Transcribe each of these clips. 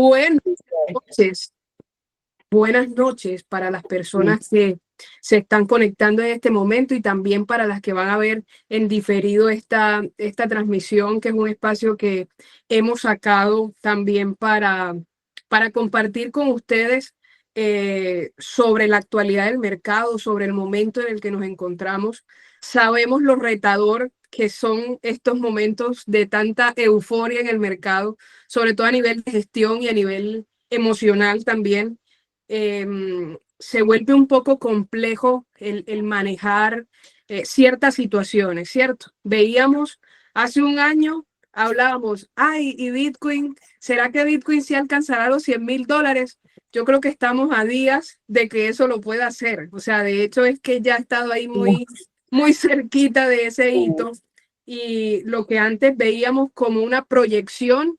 Buenas noches. Buenas noches para las personas que se están conectando en este momento y también para las que van a ver en diferido esta transmisión, que es un espacio que hemos sacado también para compartir con ustedes sobre la actualidad del mercado, sobre el momento en el que nos encontramos. Sabemos lo retador que son estos momentos de tanta euforia en el mercado, sobre todo a nivel de gestión y a nivel emocional también. Se vuelve un poco complejo el manejar ciertas situaciones, ¿cierto? Veíamos hace un año, hablábamos, ay, ¿y Bitcoin? ¿Será que Bitcoin sí alcanzará los $100,000? Yo creo que estamos a días de que eso lo pueda hacer. O sea, de hecho es que ya ha estado ahí muy cerquita de ese hito. Y lo que antes veíamos como una proyección,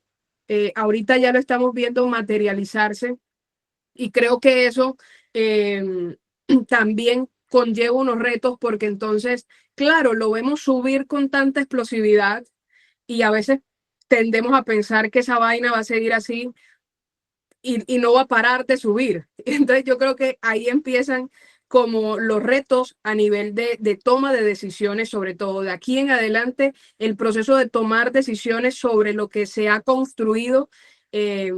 ahorita ya lo estamos viendo materializarse. Y creo que eso también conlleva unos retos porque entonces, claro, lo vemos subir con tanta explosividad y a veces tendemos a pensar que esa vaina va a seguir así y no va a parar de subir. Entonces yo creo que ahí empiezan como los retos a nivel de toma de decisiones, sobre todo de aquí en adelante, el proceso de tomar decisiones sobre lo que se ha construido, eh,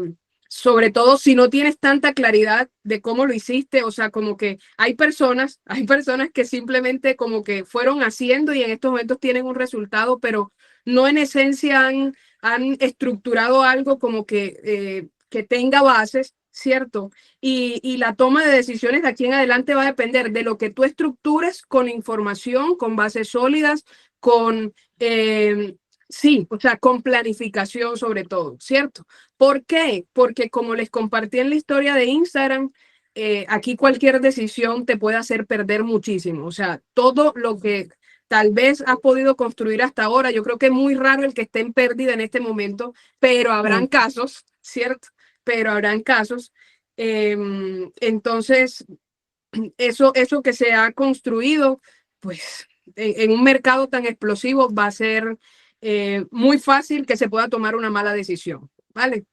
sobre todo si no tienes tanta claridad de cómo lo hiciste, o sea, como que hay personas que simplemente como que fueron haciendo y en estos momentos tienen un resultado, pero no en esencia han estructurado algo como que tenga bases, ¿cierto? Y la toma de decisiones de aquí en adelante va a depender de lo que tú estructures con información, con bases sólidas, con, sí, o sea, con planificación sobre todo, ¿cierto? ¿Por qué? Porque como les compartí en la historia de Instagram, aquí cualquier decisión te puede hacer perder muchísimo. O sea, todo lo que tal vez has podido construir hasta ahora, yo creo que es muy raro el que esté en pérdida en este momento, pero habrán casos, ¿cierto? Pero habrán casos. Entonces, eso que se ha construido, pues en un mercado tan explosivo va a ser muy fácil que se pueda tomar una mala decisión, ¿vale?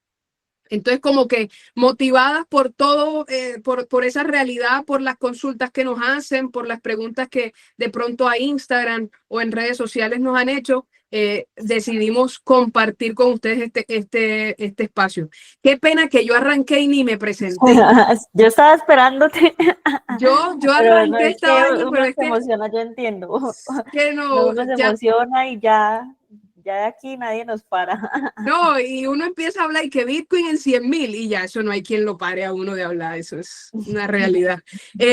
Entonces, como que motivadas por todo, por esa realidad, por las consultas que nos hacen, por las preguntas que de pronto a Instagram o en redes sociales nos han hecho, decidimos compartir con ustedes este espacio. Qué pena que yo arranqué y ni me presenté. Yo estaba esperándote, Yo pero no arranqué es esta que vaina, pero uno es se emociona, yo entiendo. que No, no, uno se ya. emociona y ya de aquí nadie nos para. No, y uno empieza a hablar y que Bitcoin en 100,000 y ya eso no hay quien lo pare a uno de hablar, eso es una realidad.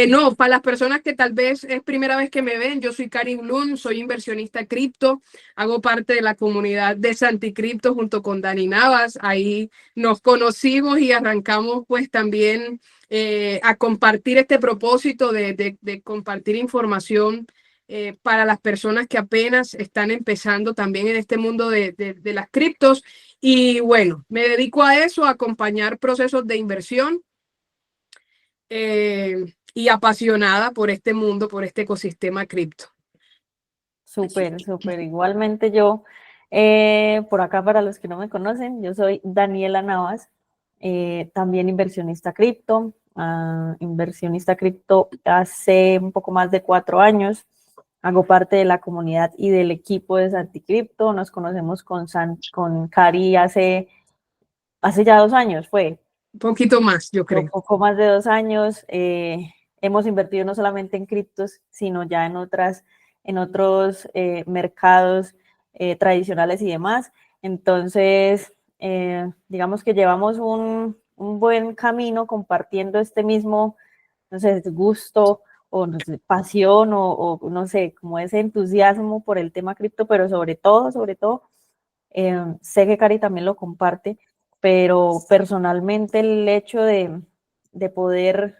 No, para las personas que tal vez es primera vez que me ven, yo soy Cari Bloom, soy inversionista cripto, hago parte de la comunidad de Santicripto junto con Dani Navas, ahí nos conocimos y arrancamos pues también a compartir este propósito de compartir información para las personas que apenas están empezando también en este mundo de las criptos. Y bueno, me dedico a eso, a acompañar procesos de inversión y apasionada por este mundo, por este ecosistema cripto. Súper, súper. Igualmente yo, por acá para los que no me conocen, yo soy Daniela Navas, también inversionista cripto hace un poco más de 4 años. Hago parte de la comunidad y del equipo de Santicripto. Nos conocemos con Cari hace ya 2 años, fue. Un poquito más, yo Un creo. poco más de 2 años. Hemos invertido no solamente en criptos, sino ya en otros mercados tradicionales y demás. Entonces, digamos que llevamos un buen camino compartiendo este mismo, no sé, gusto o no sé, pasión o no sé, como ese entusiasmo por el tema cripto, pero sobre todo, sé que Cari también lo comparte, pero personalmente el hecho de poder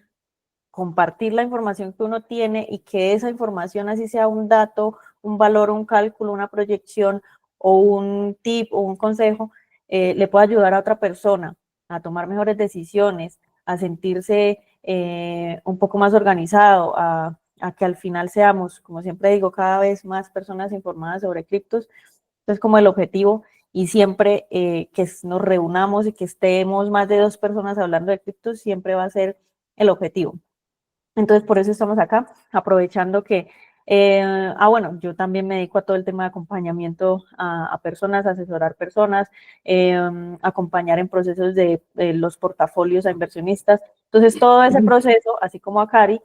compartir la información que uno tiene y que esa información, así sea un dato, un valor, un cálculo, una proyección o un tip o un consejo, le pueda ayudar a otra persona a tomar mejores decisiones, a sentirse un poco más organizado, a que al final seamos, como siempre digo, cada vez más personas informadas sobre criptos. Entonces, como el objetivo y siempre que nos reunamos y que estemos más de 2 personas hablando de criptos, siempre va a ser el objetivo. Entonces, por eso estamos acá, aprovechando que, bueno, yo también me dedico a todo el tema de acompañamiento a personas, asesorar personas, acompañar en procesos de los portafolios a inversionistas. Entonces, todo ese proceso, así como a Cari,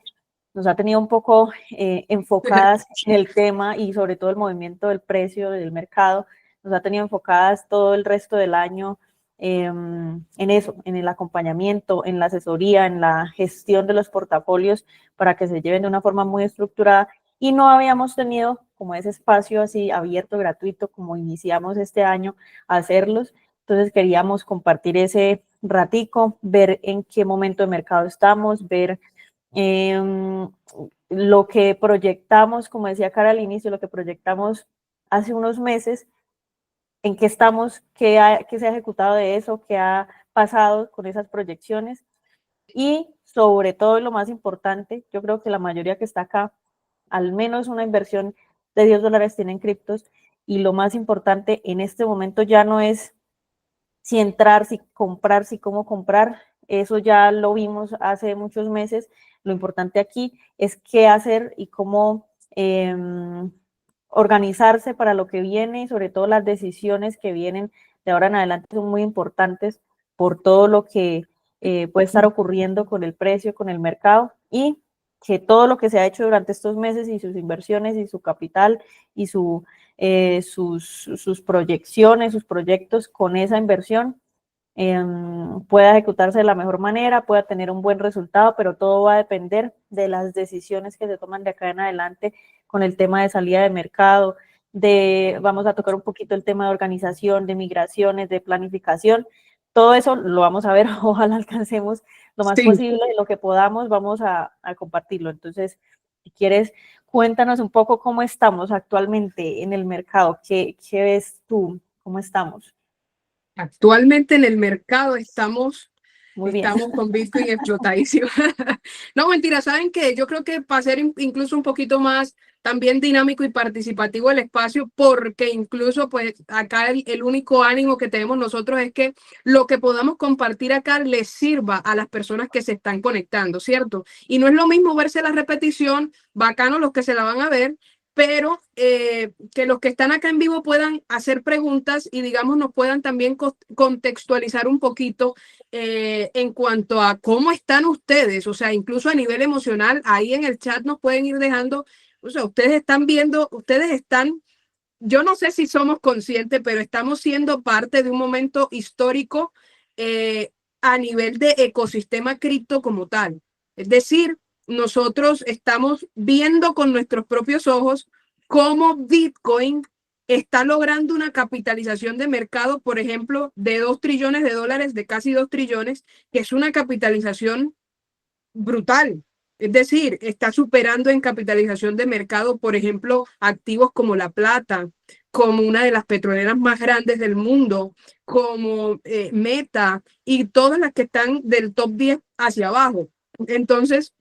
nos ha tenido un poco enfocadas en el tema y sobre todo el movimiento del precio del mercado, nos ha tenido enfocadas todo el resto del año en eso, en el acompañamiento, en la asesoría, en la gestión de los portafolios para que se lleven de una forma muy estructurada y no habíamos tenido como ese espacio así abierto, gratuito, como iniciamos este año a hacerlos. Entonces queríamos compartir ese ratico, ver en qué momento de mercado estamos, ver lo que proyectamos, como decía Cara al inicio, lo que proyectamos hace unos meses, en qué estamos, qué se ha ejecutado de eso, qué ha pasado con esas proyecciones y sobre todo lo más importante, yo creo que la mayoría que está acá, al menos una inversión de $10 tienen criptos y lo más importante en este momento ya no es si entrar, si comprar, si cómo comprar, eso ya lo vimos hace muchos meses. Lo importante aquí es qué hacer y cómo organizarse para lo que viene y sobre todo las decisiones que vienen de ahora en adelante son muy importantes por todo lo que puede estar ocurriendo con el precio, con el mercado y que todo lo que se ha hecho durante estos meses y sus inversiones y su capital y sus proyecciones, sus proyectos con esa inversión pueda ejecutarse de la mejor manera, pueda tener un buen resultado, pero todo va a depender de las decisiones que se toman de acá en adelante con el tema de salida de mercado, vamos a tocar un poquito el tema de organización, de migraciones, de planificación, todo eso lo vamos a ver, ojalá alcancemos lo más Sí. posible, lo que podamos, vamos a compartirlo. Entonces, si quieres, cuéntanos un poco cómo estamos actualmente en el mercado, qué ves tú, cómo estamos. Actualmente en el mercado Muy bien. estamos con Bitcoin explotadísimo. No, mentira, ¿saben qué? Yo creo que para ser incluso un poquito más también dinámico y participativo el espacio, porque incluso pues acá el único ánimo que tenemos nosotros es que lo que podamos compartir acá les sirva a las personas que se están conectando, ¿cierto? Y no es lo mismo verse la repetición, bacano los que se la van a ver, pero que los que están acá en vivo puedan hacer preguntas y digamos nos puedan también contextualizar un poquito en cuanto a cómo están ustedes, o sea, incluso a nivel emocional, ahí en el chat nos pueden ir dejando, o sea, ustedes están viendo, ustedes están, yo no sé si somos conscientes, pero estamos siendo parte de un momento histórico eh, a nivel de ecosistema cripto como tal. Es decir, nosotros estamos viendo con nuestros propios ojos cómo Bitcoin está logrando una capitalización de mercado, por ejemplo, de $2 trillones, de casi 2 trillones, que es una capitalización brutal. Es decir, está superando en capitalización de mercado, por ejemplo, activos como la plata, como una de las petroleras más grandes del mundo, como Meta y todas las que están del top 10 hacia abajo. Entonces,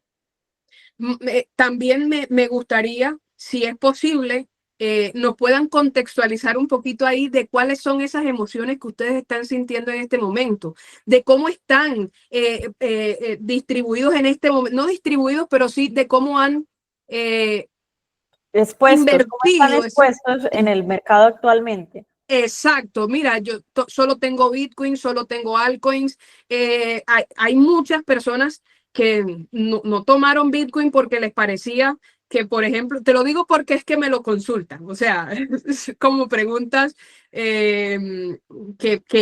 también me gustaría, si es posible, nos puedan contextualizar un poquito ahí de cuáles son esas emociones que ustedes están sintiendo en este momento, de cómo están distribuidos en este momento, no distribuidos, pero sí de cómo han Expuestos, ¿cómo están invertido. expuestos en el mercado actualmente? Exacto, mira, yo solo tengo Bitcoin, solo tengo altcoins. Hay muchas personas que no tomaron Bitcoin porque les parecía que, por ejemplo, te lo digo porque es que me lo consultan, o sea, como preguntas que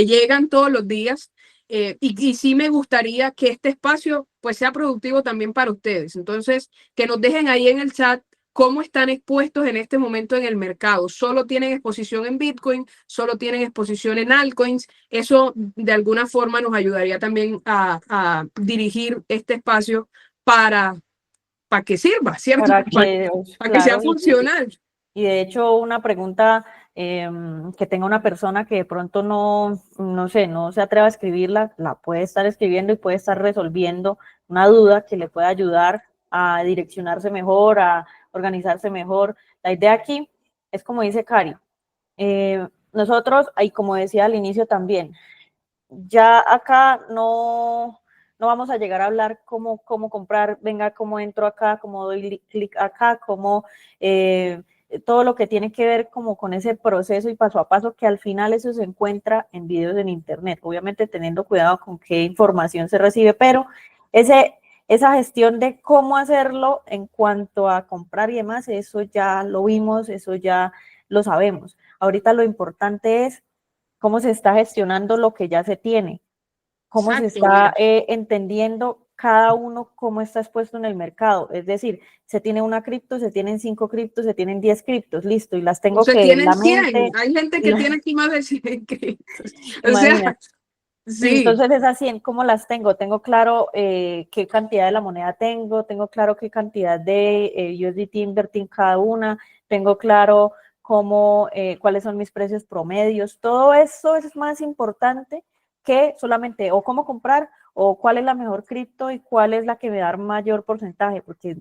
llegan todos los días. Y sí me gustaría que este espacio pues sea productivo también para ustedes. Entonces, que nos dejen ahí en el chat cómo están expuestos en este momento en el mercado. Solo tienen exposición en Bitcoin, solo tienen exposición en altcoins. Eso de alguna forma nos ayudaría también a dirigir este espacio para que sirva, ¿cierto? Para que, Para que sea claro, funcional. y de hecho una pregunta que tenga una persona que de pronto no sé, no se atreva a escribirla, la puede estar escribiendo y puede estar resolviendo una duda que le pueda ayudar a direccionarse mejor, a organizarse mejor. La idea aquí es como dice Cari, nosotros, y como decía al inicio también, ya acá no vamos a llegar a hablar cómo comprar, venga, cómo entro acá, cómo doy clic acá, cómo todo lo que tiene que ver como con ese proceso y paso a paso, que al final eso se encuentra en videos en internet, obviamente teniendo cuidado con qué información se recibe, pero esa gestión de cómo hacerlo en cuanto a comprar y demás, eso ya lo vimos, eso ya lo sabemos. Ahorita lo importante es cómo se está gestionando lo que ya se tiene, cómo se Exacto, está mira. entendiendo cada uno cómo está expuesto en el mercado. Es decir, se tiene una cripto, se tienen 5 criptos, se tienen 10 criptos, listo, y las O tengo se que en tienen la 100. mente. Hay gente que tiene aquí más de 100 créditos. O sea, Imagínate. Y sí. entonces esas 100, ¿cómo las tengo? Tengo claro qué cantidad de la moneda tengo claro qué cantidad de USDT invertí en cada una, tengo claro cuáles son mis precios promedios. Todo eso es más importante que solamente o cómo comprar o cuál es la mejor cripto y cuál es la que me da mayor porcentaje, porque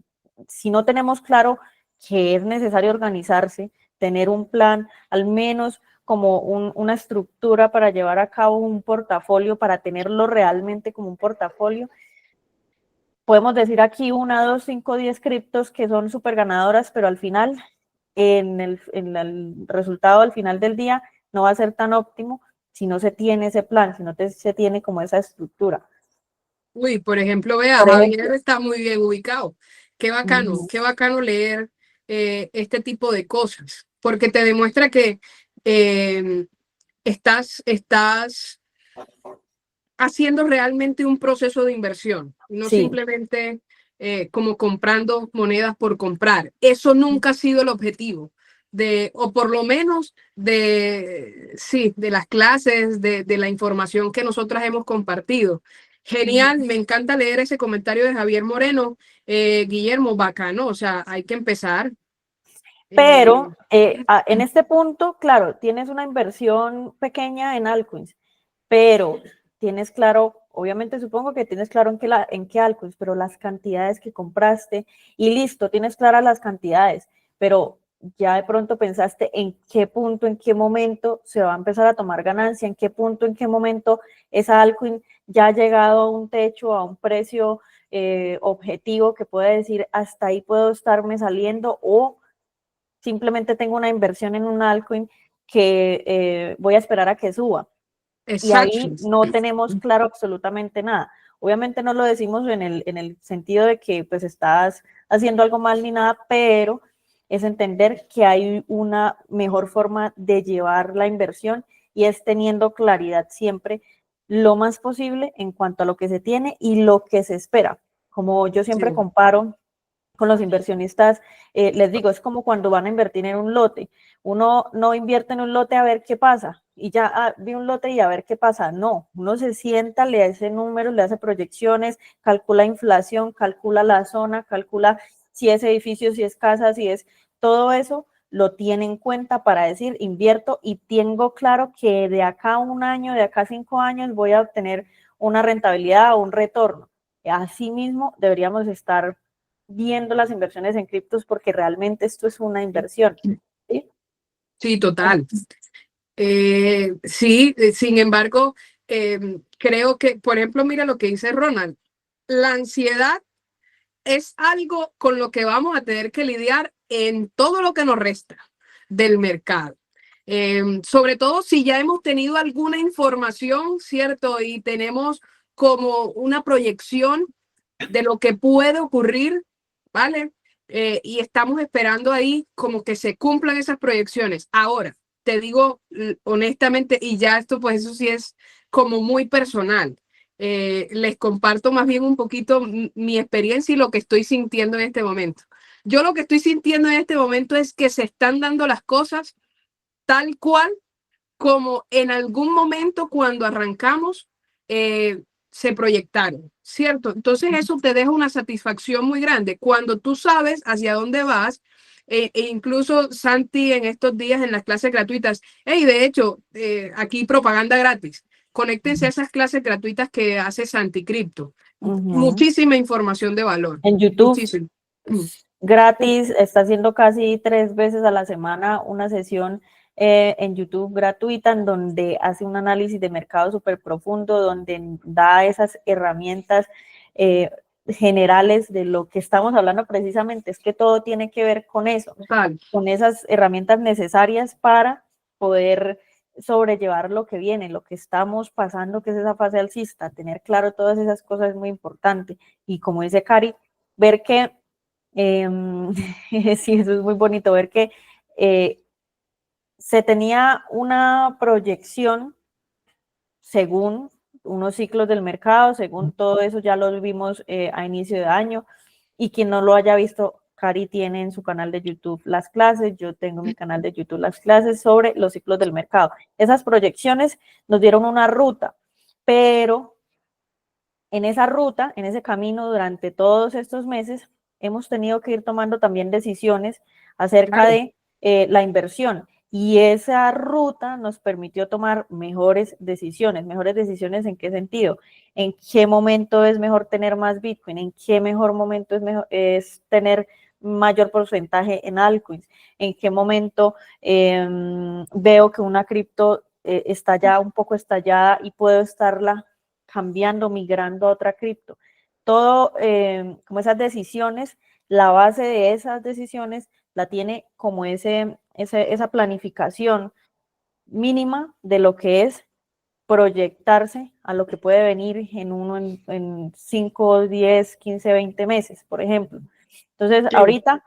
si no tenemos claro que es necesario organizarse, tener un plan, al menos como una estructura para llevar a cabo un portafolio, para tenerlo realmente como un portafolio. Podemos decir aquí 1, 2, 5, 10 criptos que son súper ganadoras, pero al final, en el resultado al final del día, no va a ser tan óptimo si no se tiene ese plan, si no se tiene como esa estructura. Uy, por ejemplo, vea, Por Javier ejemplo, está muy bien ubicado. Qué bacano leer este tipo de cosas, porque te demuestra que eh, estás haciendo realmente un proceso de inversión, no sí, simplemente como comprando monedas por comprar. Eso nunca ha sido el objetivo o por lo menos sí, de las clases, de la información que nosotras hemos compartido. Genial, me encanta leer ese comentario de Javier Moreno. Guillermo, bacano, o sea, hay que empezar. pero Eh, en este punto, claro, tienes una inversión pequeña en altcoins, pero tienes claro, obviamente supongo que tienes claro en qué altcoins, pero las cantidades que compraste y listo, tienes claras las cantidades, pero ya de pronto pensaste en qué punto, en qué momento se va a empezar a tomar ganancia, en qué punto, en qué momento esa altcoin ya ha llegado a un techo, a un precio objetivo que puede decir hasta ahí puedo estarme saliendo o simplemente tengo una inversión en un altcoin que voy a esperar a que suba y exacto. ahí no tenemos claro absolutamente nada. Obviamente no lo decimos en el sentido de que pues estás haciendo algo mal ni nada, pero es entender que hay una mejor forma de llevar la inversión y es teniendo claridad siempre lo más posible en cuanto a lo que se tiene y lo que se espera. Como yo siempre Sí. comparo con los inversionistas, les digo, es como cuando van a invertir en un lote. Uno no invierte en un lote a ver qué pasa y ya vi un lote y a ver qué pasa. No, uno se sienta, le hace números, le hace proyecciones, calcula inflación, calcula la zona, calcula si es edificio, si es casa, si es todo eso, lo tiene en cuenta para decir, invierto y tengo claro que de acá a un año, de acá a 5 años voy a obtener una rentabilidad o un retorno. Asimismo, deberíamos estar viendo las inversiones en criptos porque realmente esto es una inversión. ¿Sí? Sí, total. Sí, sin embargo, creo que, por ejemplo, mira lo que dice Ronald, la ansiedad es algo con lo que vamos a tener que lidiar en todo lo que nos resta del mercado. Sobre todo si ya hemos tenido alguna información, ¿cierto? Y tenemos como una proyección de lo que puede ocurrir, ¿vale? Y estamos esperando ahí como que se cumplan esas proyecciones. Ahora, te digo honestamente, y ya esto, pues eso sí es como muy personal. Les comparto más bien un poquito mi experiencia y lo que estoy sintiendo en este momento. Yo lo que estoy sintiendo en este momento es que se están dando las cosas tal cual como en algún momento cuando arrancamos se proyectaron, ¿cierto? Entonces eso te deja una satisfacción muy grande cuando tú sabes hacia dónde vas. E incluso Santi en estos días en las clases gratuitas, hey, de hecho, aquí propaganda gratis, conéctense a esas clases gratuitas que hace Santi Cripto. Muchísima información de valor, En YouTube, muchísimo. gratis, está haciendo casi 3 veces a la semana una sesión en YouTube gratuita, en donde hace un análisis de mercado súper profundo, donde da esas herramientas generales de lo que estamos hablando precisamente. Es que todo tiene que ver con eso, con esas herramientas necesarias para poder sobrellevar lo que viene, lo que estamos pasando, que es esa fase alcista. Tener claro todas esas cosas es muy importante. Y como dice Cari, ver que, sí, eso es muy bonito, ver que se tenía una proyección según unos ciclos del mercado, según todo eso ya lo vimos a inicio de año, y quien no lo haya visto, Cari tiene en su canal de YouTube las clases, yo tengo en mi canal de YouTube las clases sobre los ciclos del mercado. Esas proyecciones nos dieron una ruta, pero en esa ruta, en ese camino durante todos estos meses, hemos tenido que ir tomando también decisiones acerca de la inversión. Y esa ruta nos permitió tomar mejores decisiones. ¿Mejores decisiones en qué sentido? ¿En qué momento es mejor tener más Bitcoin? ¿En qué mejor momento es tener mayor porcentaje en altcoins? ¿En qué momento veo que una cripto está ya un poco estallada y puedo estarla cambiando, migrando a otra cripto? Todo, como esas decisiones, la base de esas decisiones la tiene como esa planificación mínima de lo que es proyectarse a lo que puede venir en uno en 5, 10, 15, 20 meses, por ejemplo. Entonces, ahorita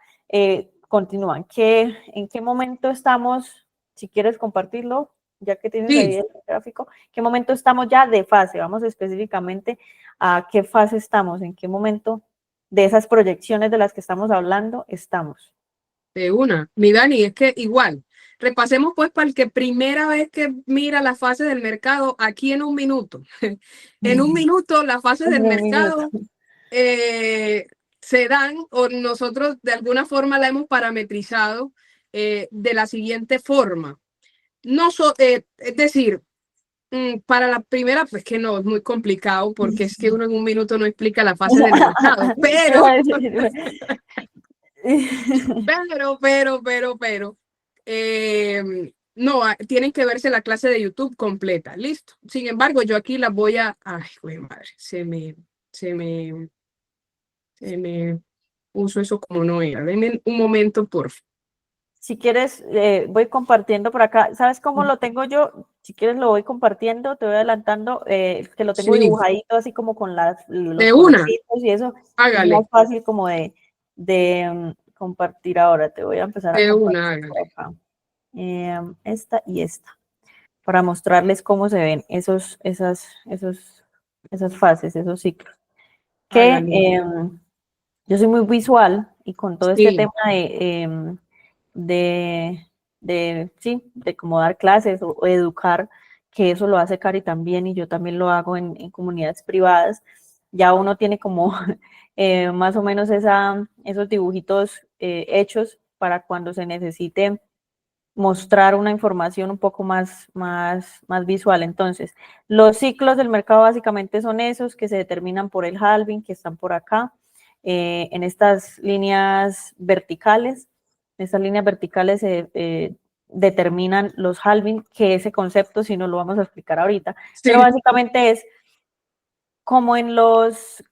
continúan. ¿En qué momento estamos? Si quieres compartirlo, ya que tienes ahí el gráfico, ¿qué momento estamos ya de fase? Vamos específicamente a qué fase estamos, en qué momento de esas proyecciones de las que estamos hablando estamos. De una. Mi Dani, es que igual, repasemos pues para el que primera vez que mira las fases del mercado aquí en un minuto. En un minuto las fases del mercado se dan, o nosotros de alguna forma la hemos parametrizado de la siguiente forma. Es decir, para la primera, pues que no, es muy complicado porque es que uno en un minuto no explica la fase del mercado, pero, no, tienen que verse la clase de YouTube completa, listo. Sin embargo, yo aquí las voy a, ay, güey, madre, se me puso eso como no era. Denme un momento, por favor. Si quieres, voy compartiendo por acá. ¿Sabes cómo lo tengo yo? Si quieres, lo voy compartiendo, te voy adelantando, que lo tengo dibujadito así como con los colorcitos y eso. Hágale. Es más fácil como de compartir ahora. Te voy a empezar a compartir por acá. Esta y esta, para mostrarles cómo se ven esas fases, esos ciclos. Que yo soy muy visual y con todo este tema de cómo dar clases o educar, que eso lo hace Cari también y yo también lo hago en comunidades privadas, ya uno tiene como más o menos esos dibujitos hechos para cuando se necesite mostrar una información un poco más visual. Entonces, los ciclos del mercado básicamente son esos que se determinan por el halving, que están por acá, en estas líneas verticales. Estas líneas verticales se determinan los halving, que ese concepto, si no lo vamos a explicar ahorita, pero básicamente es como en los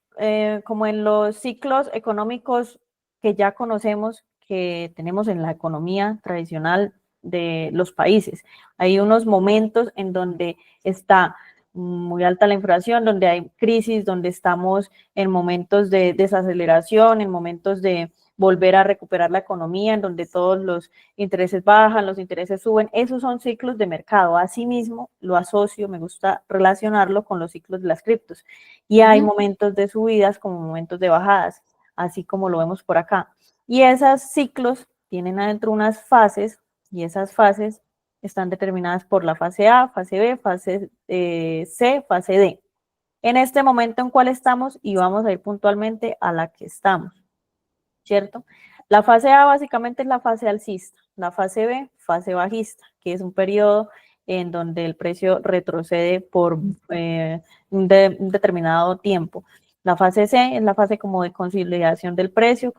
ciclos económicos que ya conocemos, que tenemos en la economía tradicional de los países. Hay unos momentos en donde está muy alta la inflación, donde hay crisis, donde estamos en momentos de desaceleración, en momentos de volver a recuperar la economía, en donde todos los intereses bajan, los intereses suben. Esos son ciclos de mercado. Asimismo, lo asocio, me gusta relacionarlo con los ciclos de las criptos. Y hay momentos de subidas como momentos de bajadas, así como lo vemos por acá. Y esos ciclos tienen adentro unas fases, y esas fases están determinadas por la fase A, fase B, fase C, fase D. En este momento en cuál estamos, y vamos a ir puntualmente a la que estamos, ¿cierto? La fase A básicamente es la fase alcista, la fase B, fase bajista, que es un periodo en donde el precio retrocede por un determinado tiempo. La fase C es la fase como de consolidación del precio,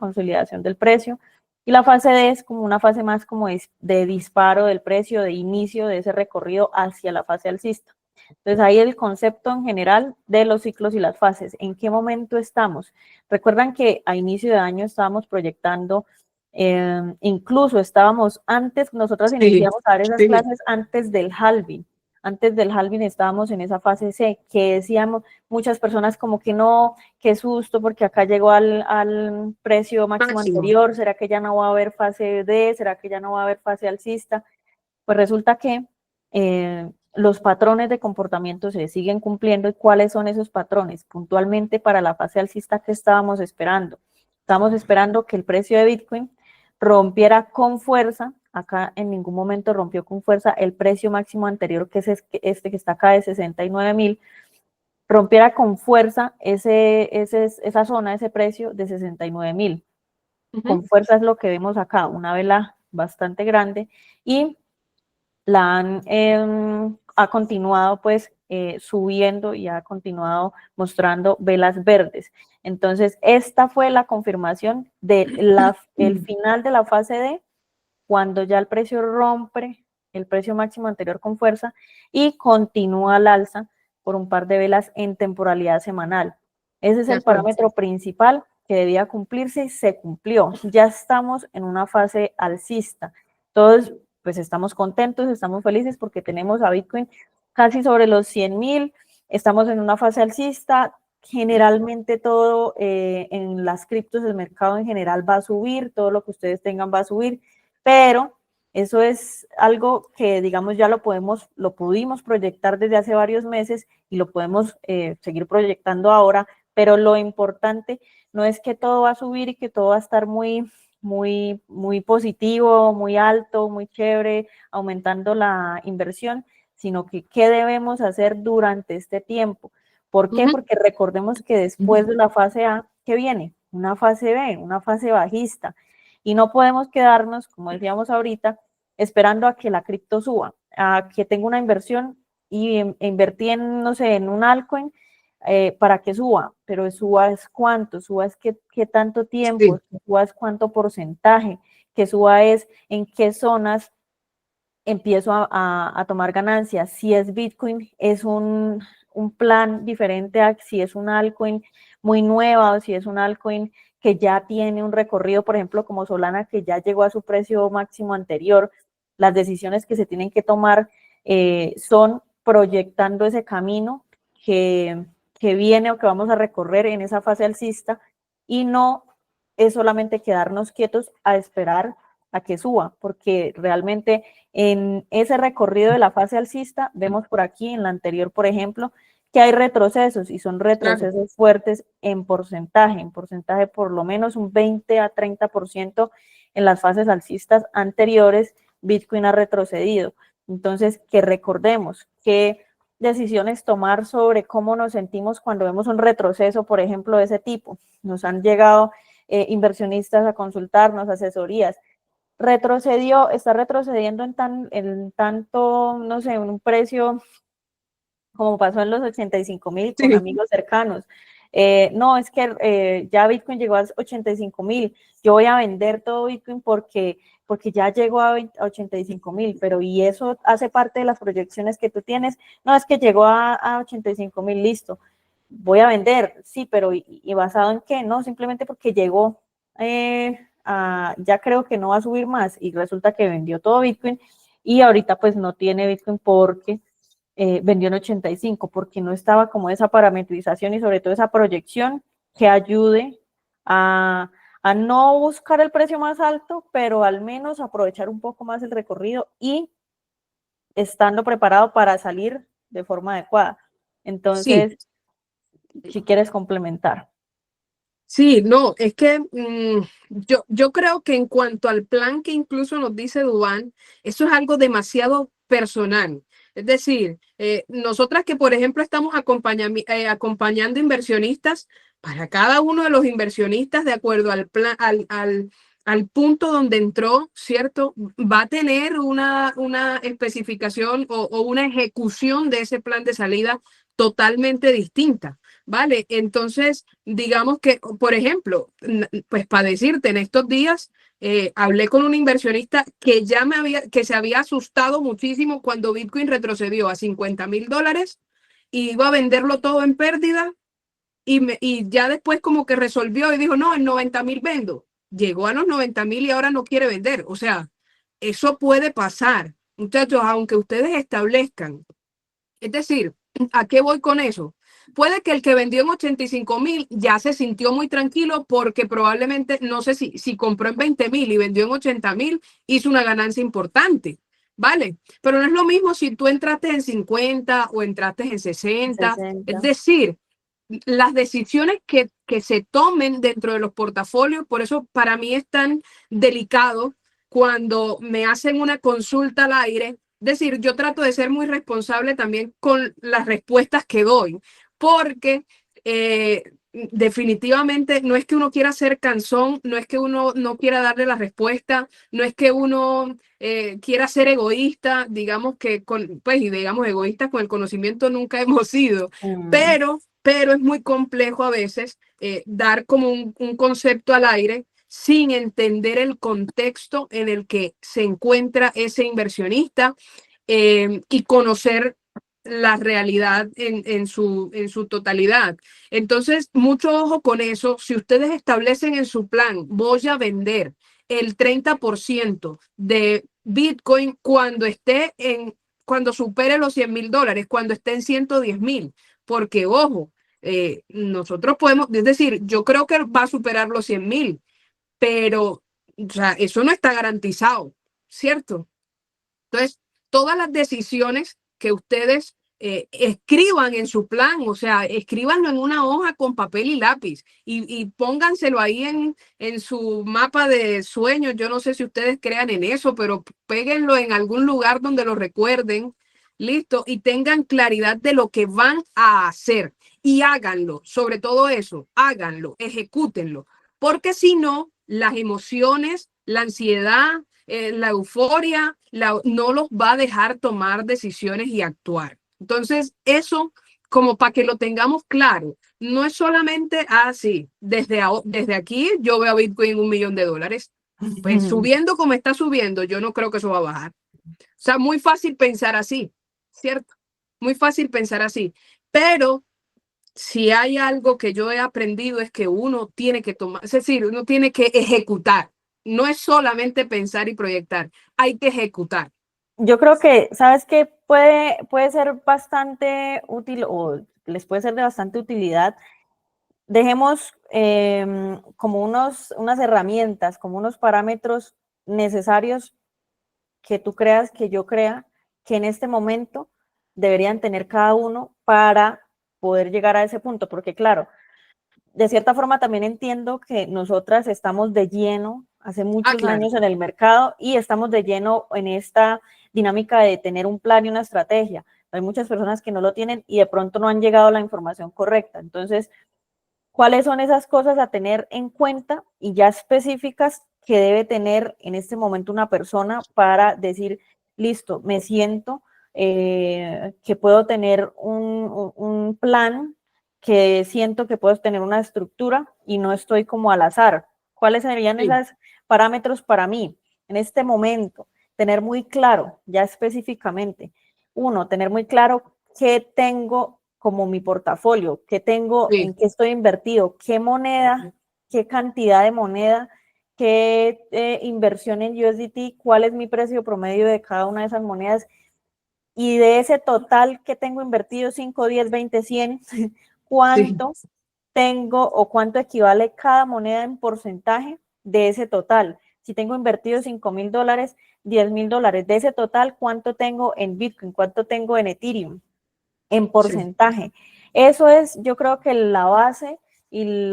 Y la fase D es como una fase más como de disparo del precio, de inicio de ese recorrido hacia la fase alcista. Entonces ahí el concepto en general de los ciclos y las fases. ¿En qué momento estamos? Recuerdan que a inicio de año estábamos proyectando, incluso estábamos antes, nosotros Sí, iniciamos a dar esas sí, clases antes del halving. Antes del halving estábamos en esa fase C, que decíamos muchas personas como que no, qué susto, porque acá llegó al precio máximo máximo. anterior, ¿será que ya no va a haber fase D? ¿Será que ya no va a haber fase alcista? Pues resulta que los patrones de comportamiento se siguen cumpliendo. ¿Y cuáles son esos patrones? Puntualmente para la fase alcista que estábamos esperando. Estábamos esperando que el precio de Bitcoin rompiera con fuerza, acá en ningún momento rompió con fuerza el precio máximo anterior, que es este que está acá de 69.000, rompiera con fuerza esa zona, ese precio de 69.000. Ujú. Con fuerza es lo que vemos acá, una vela bastante grande, y la ha continuado pues subiendo y ha continuado mostrando velas verdes. Entonces, esta fue la confirmación del final de la fase D, cuando ya el precio rompe el precio máximo anterior con fuerza y continúa al alza por un par de velas en temporalidad semanal. Ese es De el acuerdo. parámetro principal que debía cumplirse y se cumplió. Ya estamos en una fase alcista. Todos pues estamos contentos, estamos felices porque tenemos a Bitcoin casi sobre los 100.000, estamos en una fase alcista, generalmente todo en las criptos, el mercado en general va a subir, todo lo que ustedes tengan va a subir, pero eso es algo que, digamos, ya lo pudimos proyectar desde hace varios meses y lo podemos seguir proyectando ahora, pero lo importante no es que todo va a subir y que todo va a estar muy positivo, muy alto, muy chévere, aumentando la inversión, sino que qué debemos hacer durante este tiempo. ¿Por qué? Ujú. Porque recordemos que después de la fase A, ¿qué viene? Una fase B, una fase bajista. Y no podemos quedarnos, como decíamos ahorita, esperando a que la cripto suba, a que tenga una inversión y invertí en, no sé, en un altcoin para que suba, pero suba es cuánto, suba es qué tanto tiempo, Sí. suba es cuánto porcentaje, que suba es en qué zonas empiezo a tomar ganancias. Si es Bitcoin, es un plan diferente a si es un altcoin muy nueva o si es un altcoin que ya tiene un recorrido, por ejemplo, como Solana, que ya llegó a su precio máximo anterior. Las decisiones que se tienen que tomar son proyectando ese camino que viene o que vamos a recorrer en esa fase alcista, y no es solamente quedarnos quietos a esperar a que suba, porque realmente en ese recorrido de la fase alcista, vemos por aquí, en la anterior, por ejemplo, que hay retrocesos y son Claro. retrocesos fuertes en porcentaje por lo menos un 20 a 30% en las fases alcistas anteriores, Bitcoin ha retrocedido. Entonces, que recordemos qué decisiones tomar sobre cómo nos sentimos cuando vemos un retroceso, por ejemplo, de ese tipo. Nos han llegado inversionistas a consultarnos, asesorías, retrocedió, está retrocediendo en tanto, no sé, en un precio como pasó en los 85.000 con Sí. amigos cercanos. No, es que ya Bitcoin llegó a 85.000, yo voy a vender todo Bitcoin porque ya llegó a 85.000, pero y eso hace parte de las proyecciones que tú tienes. No, es que llegó a 85.000, listo, voy a vender, sí, pero ¿y basado en qué? No, simplemente porque llegó, ya creo que no va a subir más y resulta que vendió todo Bitcoin y ahorita pues no tiene Bitcoin porque vendió en 85, porque no estaba como esa parametrización y sobre todo esa proyección que ayude a, a no buscar el precio más alto, pero al menos aprovechar un poco más el recorrido y estando preparado para salir de forma adecuada. Sí. Entonces, si quieres complementar. Sí, no, es que yo creo que en cuanto al plan que incluso nos dice Dubán, eso es algo demasiado personal. Es decir, nosotras que, por ejemplo, estamos acompañando inversionistas, para cada uno de los inversionistas, de acuerdo al plan, al punto donde entró, ¿cierto? Va a tener una especificación o una ejecución de ese plan de salida totalmente distinta. ¿vale? Entonces, digamos que, por ejemplo, pues para decirte, en estos días hablé con un inversionista que que se había asustado muchísimo cuando Bitcoin retrocedió a $50,000 y iba a venderlo todo en pérdida y ya después como que resolvió y dijo, no, en 90,000 vendo. Llegó a los 90,000 y ahora no quiere vender. O sea, eso puede pasar, muchachos, aunque ustedes establezcan. Es decir, ¿a qué voy con eso? Puede que el que vendió en 85,000 ya se sintió muy tranquilo porque probablemente, no sé si compró en 20,000 y vendió en 80,000, hizo una ganancia importante, ¿vale? Pero no es lo mismo si tú entraste en 50 o entraste en 60. Es 60. decir, las decisiones que se tomen dentro de los portafolios, por eso para mí es tan delicado cuando me hacen una consulta al aire. Es decir, yo trato de ser muy responsable también con las respuestas que doy, porque definitivamente no es que uno quiera ser cansón, no es que uno no quiera darle la respuesta, no es que uno quiera ser egoísta, digamos que pues, y digamos egoísta con el conocimiento nunca hemos sido, Mm. pero es muy complejo a veces dar como un concepto al aire sin entender el contexto en el que se encuentra ese inversionista y conocer la realidad en su totalidad. Entonces, mucho ojo con eso. Si ustedes establecen en su plan, voy a vender el 30% de Bitcoin cuando supere los $100,000, cuando esté en 110,000, porque ojo, nosotros podemos, es decir, yo creo que va a superar los 100,000, pero o sea, eso no está garantizado, ¿cierto? Entonces, todas las decisiones que ustedes escriban en su plan, o sea, escríbanlo en una hoja con papel y lápiz y pónganselo ahí en su mapa de sueños. Yo no sé si ustedes crean en eso, pero péguenlo en algún lugar donde lo recuerden, listo, y tengan claridad de lo que van a hacer y háganlo, sobre todo eso, háganlo, ejecútenlo, porque si no, las emociones, la ansiedad, la euforia no los va a dejar tomar decisiones y actuar. Entonces, eso como para que lo tengamos claro, no es solamente así, desde aquí yo veo a Bitcoin en $1,000,000. Pues subiendo como está subiendo, yo no creo que eso va a bajar. O sea, muy fácil pensar así, ¿cierto? Muy fácil pensar así. Pero si hay algo que yo he aprendido es que uno tiene que tomar, es decir, uno tiene que ejecutar. No es solamente pensar y proyectar, hay que ejecutar. Yo creo que, ¿sabes qué? Puede ser bastante útil o les puede ser de bastante utilidad. Dejemos como unas herramientas, como unos parámetros necesarios que tú creas, que yo crea, que en este momento deberían tener cada uno para poder llegar a ese punto, porque claro, de cierta forma también entiendo que nosotras estamos de lleno hace Ah, muchos claro. años en el mercado y estamos de lleno en esta dinámica de tener un plan y una estrategia. Hay muchas personas que no lo tienen y de pronto no han llegado a la información correcta. Entonces, ¿cuáles son esas cosas a tener en cuenta y ya específicas que debe tener en este momento una persona para decir, listo, me siento que puedo tener un plan, que siento que puedo tener una estructura y no estoy como al azar? ¿Cuáles serían Sí, esos parámetros para mí en este momento? Tener muy claro, ya específicamente, uno, tener muy claro qué tengo como mi portafolio, qué tengo, sí, en qué estoy invertido, qué moneda, qué cantidad de moneda, qué inversión en USDT, cuál es mi precio promedio de cada una de esas monedas y de ese total que tengo invertido, 5, 10, 20, 100, sí, cuánto tengo o cuánto equivale cada moneda en porcentaje de ese total. Si tengo invertido $5,000, $10,000, de ese total, ¿cuánto tengo en Bitcoin? ¿Cuánto tengo en Ethereum? En sí, porcentaje. Eso es, yo creo que la base y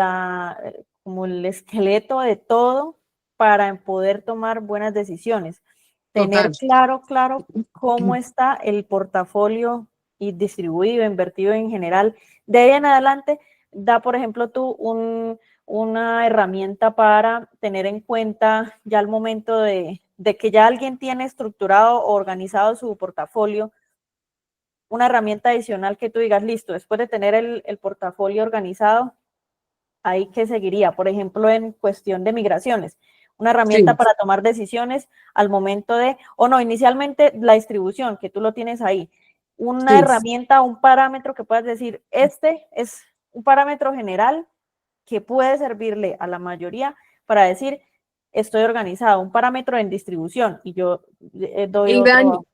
como el esqueleto de todo para poder tomar buenas decisiones. Tener total. claro cómo está el portafolio y distribuido, invertido en general. De ahí en adelante, da, por ejemplo, tú una herramienta para tener en cuenta ya al momento de que ya alguien tiene estructurado o organizado su portafolio, una herramienta adicional que tú digas, listo, después de tener el portafolio organizado, ahí qué seguiría, por ejemplo, en cuestión de migraciones, una herramienta Sí, para tomar decisiones al momento de, o no, inicialmente la distribución, que tú lo tienes ahí, una sí. herramienta, un parámetro que puedas decir, este es un parámetro general que puede servirle a la mayoría para decir, estoy organizado, un parámetro en distribución, y yo doy Y Dani, otro.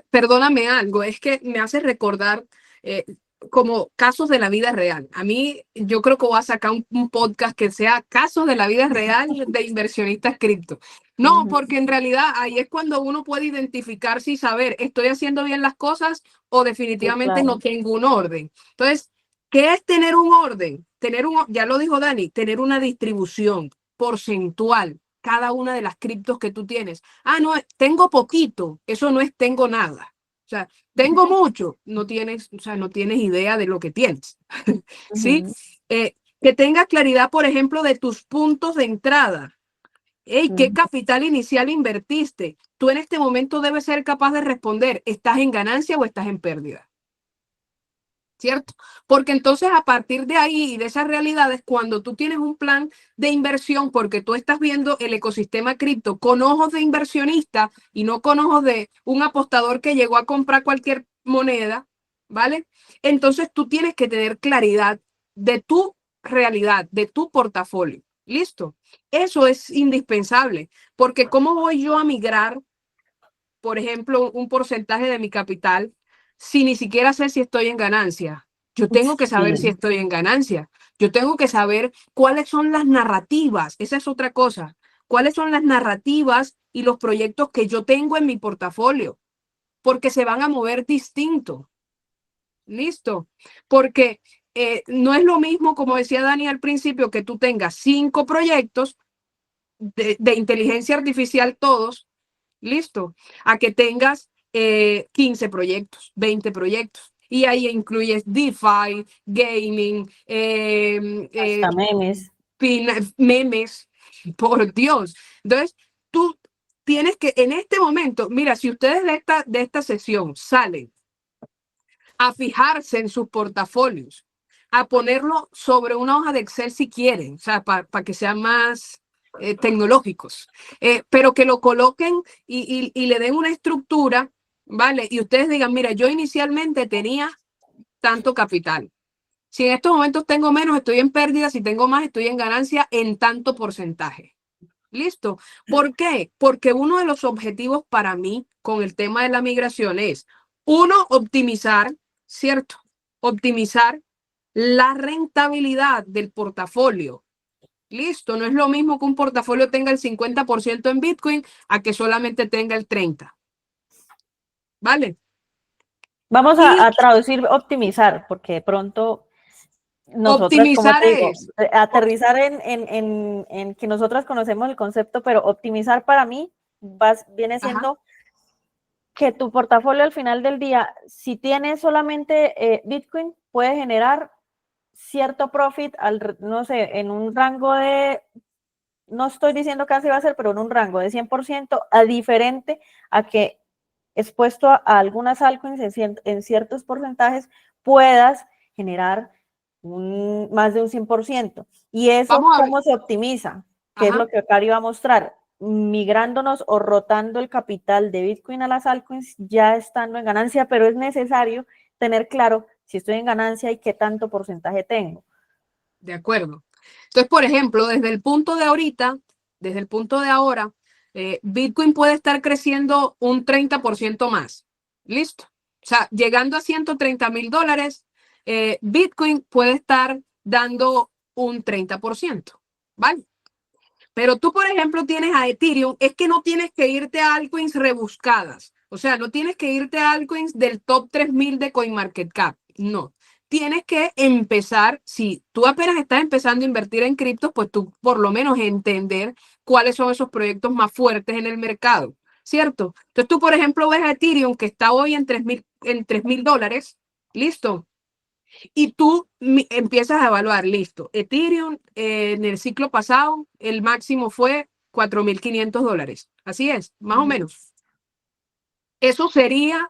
perdóname algo, es que me hace recordar eh, como casos de la vida real. A mí, yo creo que voy a sacar un podcast que sea casos de la vida real de inversionistas cripto. No, porque en realidad ahí es cuando uno puede identificarse y saber, ¿estoy haciendo bien las cosas o Sí, definitivamente no claro. tengo un orden? Entonces, ¿qué es tener un orden? Ya lo dijo Dani, tener una distribución porcentual cada una de las criptos que tú tienes. Ah, no, tengo poquito, eso no es tengo nada. O sea, tengo mucho, no tienes, o sea, no tienes idea de lo que tienes. ¿Sí? Que tengas claridad, por ejemplo, de tus puntos de entrada. Hey, ¿qué capital inicial invertiste? Tú en este momento debes ser capaz de responder, ¿estás en ganancia o estás en pérdida? ¿Cierto? Porque entonces a partir de ahí y de esas realidades, cuando tú tienes un plan de inversión, porque tú estás viendo el ecosistema cripto con ojos de inversionista y no con ojos de un apostador que llegó a comprar cualquier moneda, ¿vale? Entonces tú tienes que tener claridad de tu realidad, de tu portafolio. ¿Listo? Eso es indispensable, porque ¿cómo voy yo a migrar, por ejemplo, un porcentaje de mi capital si ni siquiera sé si estoy en ganancia? Yo tengo que saber si Sí. estoy en ganancia. Yo tengo que saber cuáles son las narrativas. Esa es otra cosa. ¿Cuáles son las narrativas y los proyectos que yo tengo en mi portafolio? Porque se van a mover distinto. ¿Listo? Porque no es lo mismo, como decía Dani al principio, que tú tengas 5 proyectos de inteligencia artificial todos, listo, a que tengas 15 proyectos, 20 proyectos. Y ahí incluyes DeFi, gaming, Hasta memes. memes, por Dios. Entonces, tú tienes que, en este momento, mira, si ustedes de esta sesión salen a fijarse en sus portafolios, a ponerlo sobre una hoja de Excel si quieren, o sea, para que sean más tecnológicos, pero que lo coloquen y le den una estructura, ¿vale? Y ustedes digan, mira, yo inicialmente tenía tanto capital. Si en estos momentos tengo menos, estoy en pérdida. Si tengo más, estoy en ganancia en tanto porcentaje. ¿Listo? ¿Por qué? Porque uno de los objetivos para mí con el tema de la migración es, uno, optimizar, ¿cierto? Optimizar la rentabilidad del portafolio. Listo, no es lo mismo que un portafolio tenga el 50% en Bitcoin a que solamente tenga el 30%. ¿Vale? Vamos Y a traducir optimizar, porque de pronto nosotras, como optimizar te digo, es, aterrizar en que nosotras conocemos el concepto, pero optimizar para mí viene ajá, siendo que tu portafolio al final del día, si tienes solamente Bitcoin, puede generar cierto profit, no sé, en un rango de, no estoy diciendo que así va a ser, pero en un rango de 100%, a diferente a que expuesto a algunas altcoins en ciertos porcentajes puedas generar más de un 100%. ¿Y eso vamos a ver, cómo se optimiza? ¿Qué es ajá, lo que Cari va a mostrar? Migrándonos o rotando el capital de Bitcoin a las altcoins ya estando en ganancia, pero es necesario tener claro si estoy en ganancia y qué tanto porcentaje tengo. de acuerdo. Entonces, por ejemplo, desde el punto de ahorita, desde el punto de ahora, Bitcoin puede estar creciendo un 30% más. ¿Listo? O sea, llegando a $130,000, Bitcoin puede estar dando un 30%. ¿Vale? Pero tú, por ejemplo, tienes a Ethereum, es que no tienes que irte a altcoins rebuscadas. O sea, no tienes que irte a altcoins del top 3000 de CoinMarketCap. No. Tienes que empezar, si tú apenas estás empezando a invertir en criptos, pues tú por lo menos entender cuáles son esos proyectos más fuertes en el mercado, ¿cierto? Entonces tú, por ejemplo, ves a Ethereum que está hoy en $3,000, listo, y tú empiezas a evaluar, listo, Ethereum en el ciclo pasado el máximo fue $4,500. Así es, más o menos. Eso sería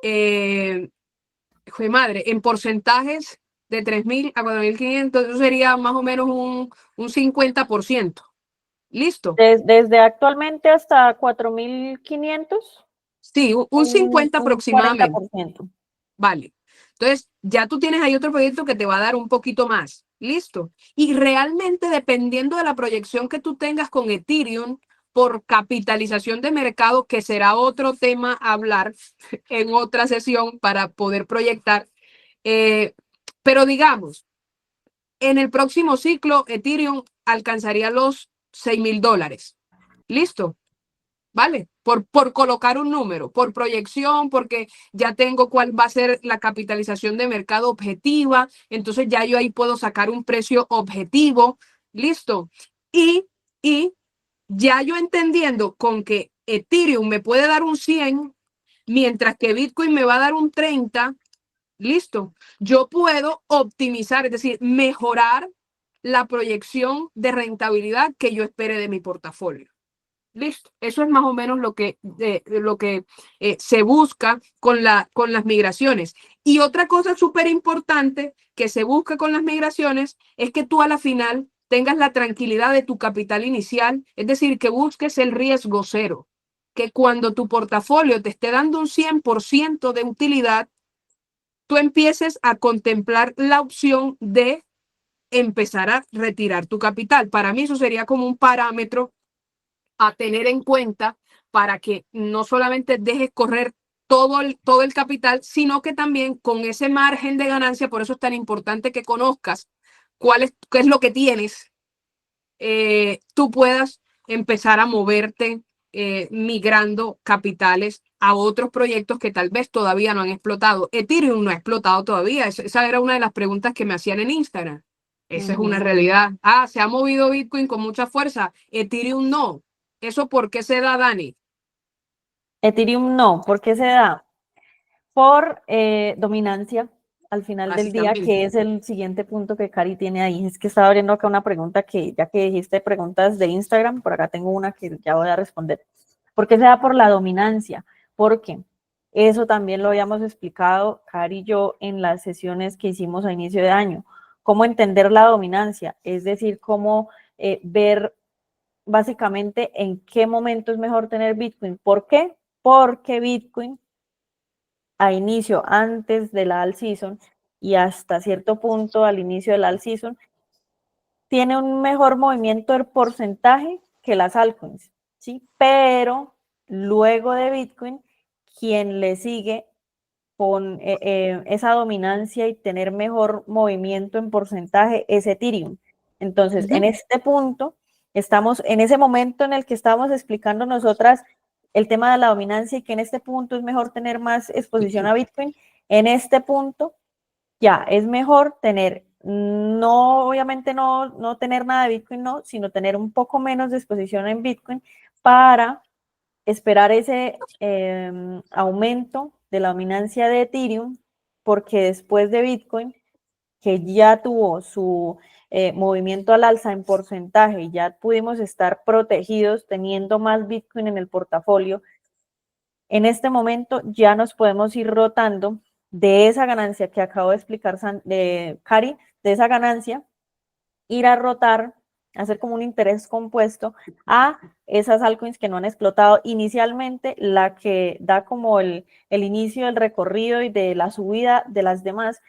Jue madre, en porcentajes de 3.000 a 4.500, eso sería más o menos un 50%. ¿Listo? Desde actualmente hasta 4.500, Sí, un 50 un cuarenta aproximadamente. por ciento. Vale. Entonces, ya tú tienes ahí otro proyecto que te va a dar un poquito más. ¿Listo? Y realmente, dependiendo de la proyección que tú tengas con Ethereum, por capitalización de mercado, que será otro tema a hablar en otra sesión para poder proyectar. Pero digamos, en el próximo ciclo, Ethereum alcanzaría los $6.000. ¿Listo? ¿Vale? Por colocar un número, por proyección, porque ya tengo cuál va a ser la capitalización de mercado objetiva, entonces ya yo ahí puedo sacar un precio objetivo, listo. Y ya yo entendiendo con que Ethereum me puede dar un 100, mientras que Bitcoin me va a dar un 30, listo. Yo puedo optimizar, es decir, mejorar la proyección de rentabilidad que yo espere de mi portafolio. Listo, eso es más o menos lo que se busca con las migraciones. Y otra cosa súper importante que se busca con las migraciones es que tú a la final tengas la tranquilidad de tu capital inicial, es decir, que busques el riesgo cero, que cuando tu portafolio te esté dando un 100% de utilidad, tú empieces a contemplar la opción de empezar a retirar tu capital. Para mí eso sería como un parámetro a tener en cuenta para que no solamente dejes correr todo el capital, sino que también con ese margen de ganancia, por eso es tan importante que conozcas qué es lo que tienes, tú puedas empezar a moverte migrando capitales a otros proyectos que tal vez todavía no han explotado. Ethereum no ha explotado todavía. Esa era una de las preguntas que me hacían en Instagram. Esa es una realidad. Ah, se ha movido Bitcoin con mucha fuerza. Ethereum no. ¿Eso por qué se da, Dani? Ethereum no, ¿por qué se da? Por dominancia al final del día, Básicamente. que es el siguiente punto que Cari tiene ahí. Es que estaba abriendo acá una pregunta que, ya que dijiste preguntas de Instagram, por acá tengo una que ya voy a responder. ¿Por qué se da por la dominancia? Porque eso también lo habíamos explicado, Cari y yo, en las sesiones que hicimos a inicio de año. Cómo entender la dominancia, es decir, cómo ver básicamente en qué momento es mejor tener Bitcoin. ¿Por qué? Porque Bitcoin a inicio, antes de la all season y hasta cierto punto al inicio de la all season, tiene un mejor movimiento del porcentaje que las altcoins, ¿sí? Pero luego de Bitcoin, quien le sigue con esa dominancia y tener mejor movimiento en porcentaje es Ethereum. Entonces, en este punto, estamos en ese momento en el que estamos explicando nosotras el tema de la dominancia y que en este punto es mejor tener más exposición a Bitcoin. En este punto ya es mejor tener, no, obviamente no tener nada de Bitcoin, no, sino tener un poco menos de exposición en Bitcoin para esperar ese aumento de la dominancia de Ethereum, porque después de Bitcoin, que ya tuvo su movimiento al alza en porcentaje y ya pudimos estar protegidos teniendo más Bitcoin en el portafolio, en este momento ya nos podemos ir rotando de esa ganancia que acabo de explicar de Cari, de esa ganancia, ir a rotar, hacer como un interés compuesto a esas altcoins que no han explotado inicialmente, la que da como el inicio del recorrido y de la subida de las demás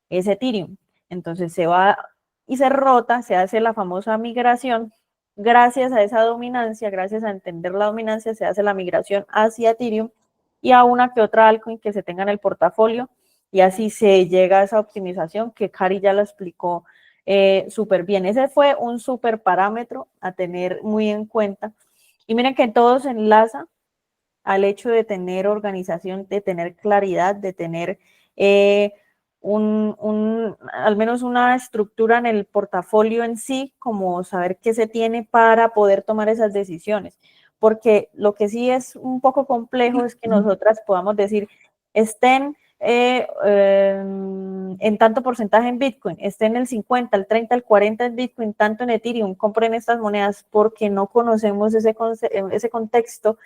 es Ethereum. Entonces se va y se rota, se hace la famosa migración. Gracias a esa dominancia, gracias a entender la dominancia, se hace la migración hacia Ethereum y a una que otra altcoin que se tenga en el portafolio y así se llega a esa optimización que Cari ya lo explicó súper bien. Ese fue un súper parámetro a tener muy en cuenta. Y miren que todo se enlaza al hecho de tener organización, de tener claridad, de tener al menos una estructura en el portafolio en sí, como saber qué se tiene para poder tomar esas decisiones. Porque lo que sí es un poco complejo es que nosotras podamos decir, estén en tanto porcentaje en Bitcoin, estén el 50, el 30, el 40 en Bitcoin, tanto en Ethereum, compren estas monedas porque no conocemos ese contexto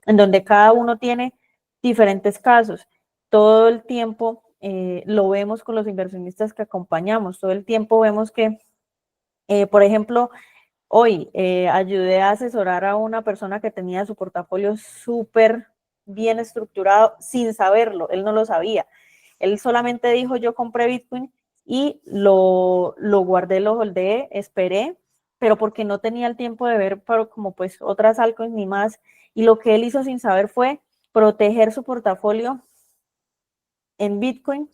en donde cada uno tiene diferentes casos. todo el tiempo lo vemos con los inversionistas que acompañamos, todo el tiempo vemos que, por ejemplo, hoy ayudé a asesorar a una persona que tenía su portafolio súper bien estructurado sin saberlo, él no lo sabía. Él solamente dijo, yo compré Bitcoin y lo guardé, lo holdeé, esperé, pero porque no tenía el tiempo de ver pero como pues otras altcoins ni más. Y lo que él hizo sin saber fue proteger su portafolio en Bitcoin,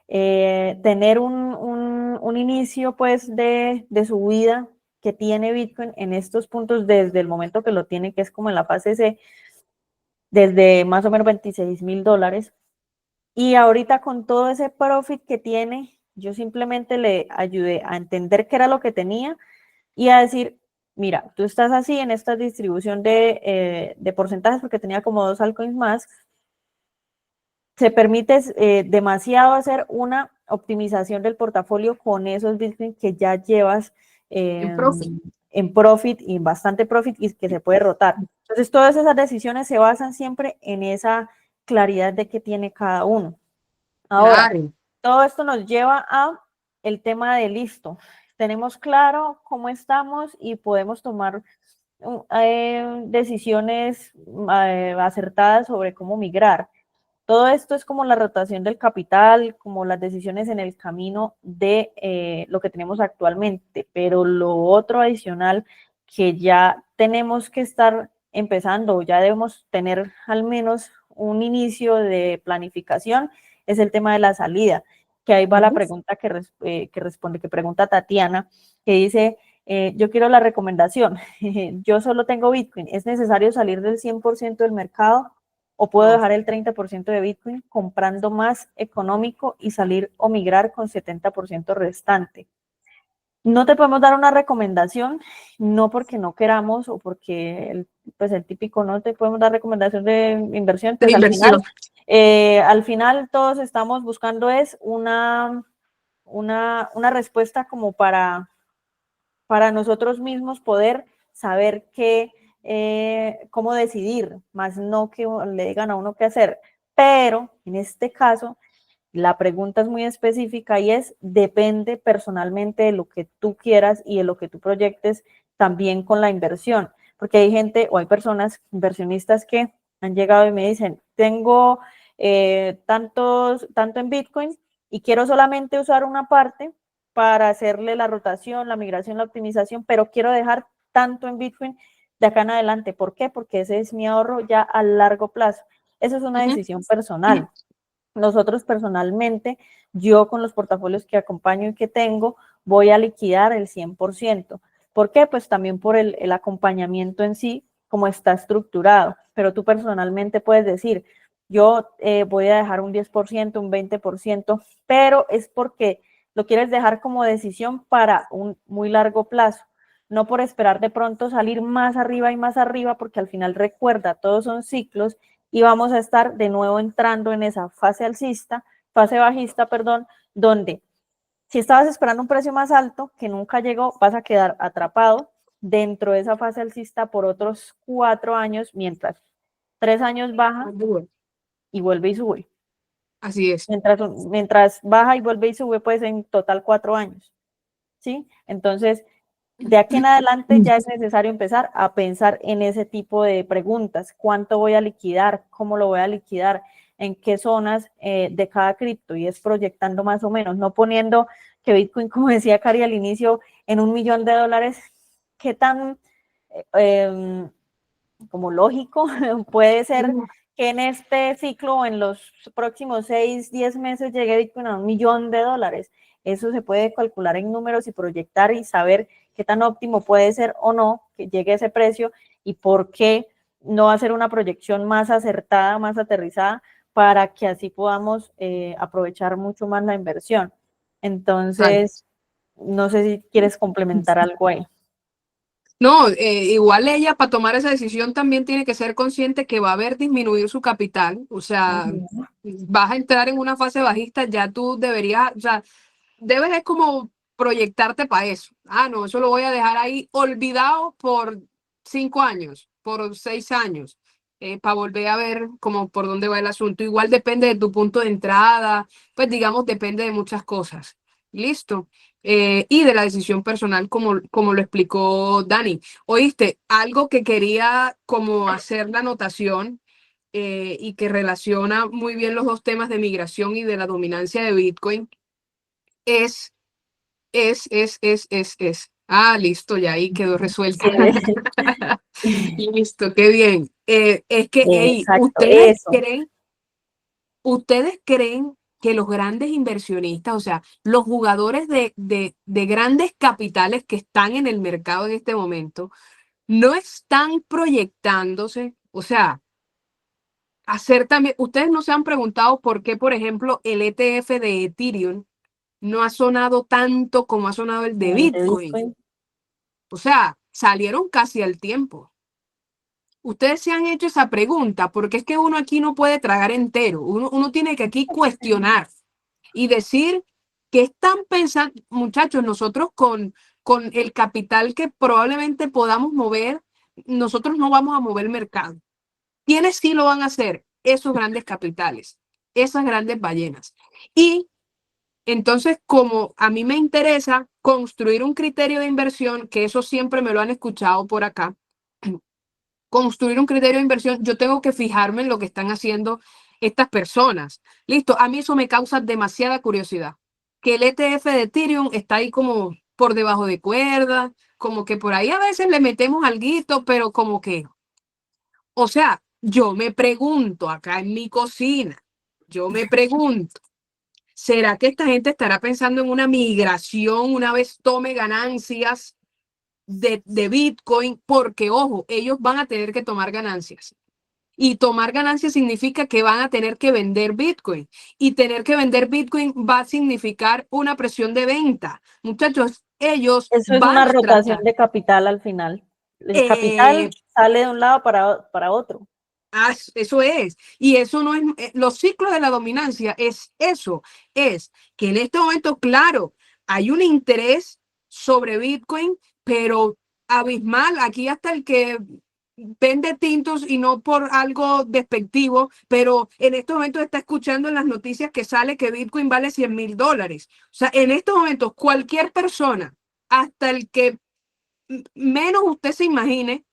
tener un inicio pues de su vida que tiene Bitcoin en estos puntos desde el momento que lo tiene, que es como en la fase C, desde más o menos $26,000. Y ahorita con todo ese profit que tiene, yo simplemente le ayudé a entender qué era lo que tenía y a decir, mira, tú estás así en esta distribución de porcentajes porque tenía como 2 altcoins más, se permite demasiado hacer una optimización del portafolio con esos Bitcoin que ya llevas en profit y bastante profit y que se puede rotar. Entonces, todas esas decisiones se basan siempre en esa claridad de qué tiene cada uno. Ahora, Claro. todo esto nos lleva a el tema de listo. Tenemos claro cómo estamos y podemos tomar decisiones acertadas sobre cómo migrar. Todo esto es como la rotación del capital, como las decisiones en el camino de lo que tenemos actualmente, pero lo otro adicional que ya tenemos que estar empezando, ya debemos tener al menos un inicio de planificación, es el tema de la salida, que ahí va la pregunta que pregunta Tatiana, que dice, yo quiero la recomendación, yo solo tengo Bitcoin, ¿es necesario salir del 100% del mercado? ¿O puedo dejar el 30% de Bitcoin comprando más económico y salir o migrar con 70% restante? No te podemos dar una recomendación, no porque no queramos o porque pues el típico no te podemos dar recomendación de inversión, pues De inversión. al final todos estamos buscando es una respuesta como para nosotros mismos poder saber cómo decidir, más no que le digan a uno qué hacer. Pero en este caso, la pregunta es muy específica y depende personalmente de lo que tú quieras y de lo que tú proyectes también con la inversión. Porque hay gente o hay personas, inversionistas que han llegado y me dicen, tengo tanto en Bitcoin y quiero solamente usar una parte para hacerle la rotación, la migración, la optimización, pero quiero dejar tanto en Bitcoin de acá en adelante. ¿Por qué? Porque ese es mi ahorro ya a largo plazo. Eso es una decisión personal. Nosotros personalmente, yo con los portafolios que acompaño y que tengo, voy a liquidar el 100%. ¿Por qué? Pues también por el acompañamiento en sí, como está estructurado. Pero tú personalmente puedes decir, yo voy a dejar un 10%, un 20%, pero es porque lo quieres dejar como decisión para un muy largo plazo, no por esperar de pronto salir más arriba y más arriba, porque al final recuerda, todos son ciclos y vamos a estar de nuevo entrando en esa fase bajista, perdón, donde si estabas esperando un precio más alto que nunca llegó, vas a quedar atrapado dentro de esa fase alcista por otros 4 años, mientras 3 años baja y vuelve y sube. Así es. Mientras baja y vuelve y sube, pues en total 4 años. ¿Sí? Entonces, de aquí en adelante ya es necesario empezar a pensar en ese tipo de preguntas. ¿Cuánto voy a liquidar? ¿Cómo lo voy a liquidar? ¿En qué zonas de cada cripto? Y es proyectando más o menos, no poniendo que Bitcoin, como decía Cari al inicio, en $1.000.000. ¿Qué tan como lógico puede ser que en este ciclo o en los próximos 6, 10 meses llegue Bitcoin a $1.000.000? Eso se puede calcular en números y proyectar y saber qué tan óptimo puede ser o no que llegue a ese precio y por qué no hacer una proyección más acertada, más aterrizada, para que así podamos aprovechar mucho más la inversión. Entonces, no sé si quieres complementar algo ahí. No, igual ella para tomar esa decisión también tiene que ser consciente que va a haber disminuido su capital, o sea, vas a entrar en una fase bajista, ya tú deberías, o sea, debes es como proyectarte para eso. Ah, no, eso lo voy a dejar ahí olvidado por 5 años, por 6 años. para volver a ver como por dónde va el asunto. Igual depende de tu punto de entrada, pues digamos, depende de muchas cosas. Listo. Y de la decisión personal, como lo explicó Dani. Oíste, algo que quería como hacer la anotación y que relaciona muy bien los dos temas de migración y de la dominancia de Bitcoin es, Ah, listo, ya ahí quedó resuelta. Listo, qué bien. Es que, hey, Exacto, eso. ¿ustedes creen que los grandes inversionistas, o sea, los jugadores de grandes capitales que están en el mercado en este momento, no están proyectándose? O sea, hacer también, ustedes no se han preguntado por qué, por ejemplo, el ETF de Ethereum no ha sonado tanto como ha sonado el de El de Bitcoin. Bitcoin. O sea, salieron casi al tiempo. Ustedes se han hecho esa pregunta, porque es que uno aquí no puede tragar entero. Uno tiene que aquí cuestionar y decir qué están pensando, muchachos, nosotros con el capital que probablemente podamos mover, nosotros no vamos a mover el mercado. ¿Quiénes sí lo van a hacer? Esos grandes capitales, esas grandes ballenas. Y entonces, como a mí me interesa construir un criterio de inversión, que eso siempre me lo han escuchado por acá, construir un criterio de inversión, yo tengo que fijarme en lo que están haciendo estas personas. Listo, a mí eso me causa demasiada curiosidad. Que el ETF de Ethereum está ahí como por debajo de cuerda, como que por ahí a veces le metemos alguito, pero como que, o sea, yo me pregunto acá en mi cocina, yo me pregunto, ¿será que esta gente estará pensando en una migración una vez tome ganancias de Bitcoin? Porque, ojo, ellos van a tener que tomar ganancias. Y tomar ganancias significa que van a tener que vender Bitcoin. Y tener que vender Bitcoin va a significar una presión de venta. Muchachos, ellos Eso es van una a rotación tratar. de capital al final. El Eh, capital sale de un lado para otro. Eso es. Y eso no es, los ciclos de la dominancia es eso, es que en este momento, claro, hay un interés sobre Bitcoin, pero abismal. Aquí hasta el que vende tintos y no por algo despectivo, pero en estos momentos está escuchando en las noticias que sale que Bitcoin vale $100,000. O sea, en estos momentos cualquier persona, hasta el que menos usted se imagine,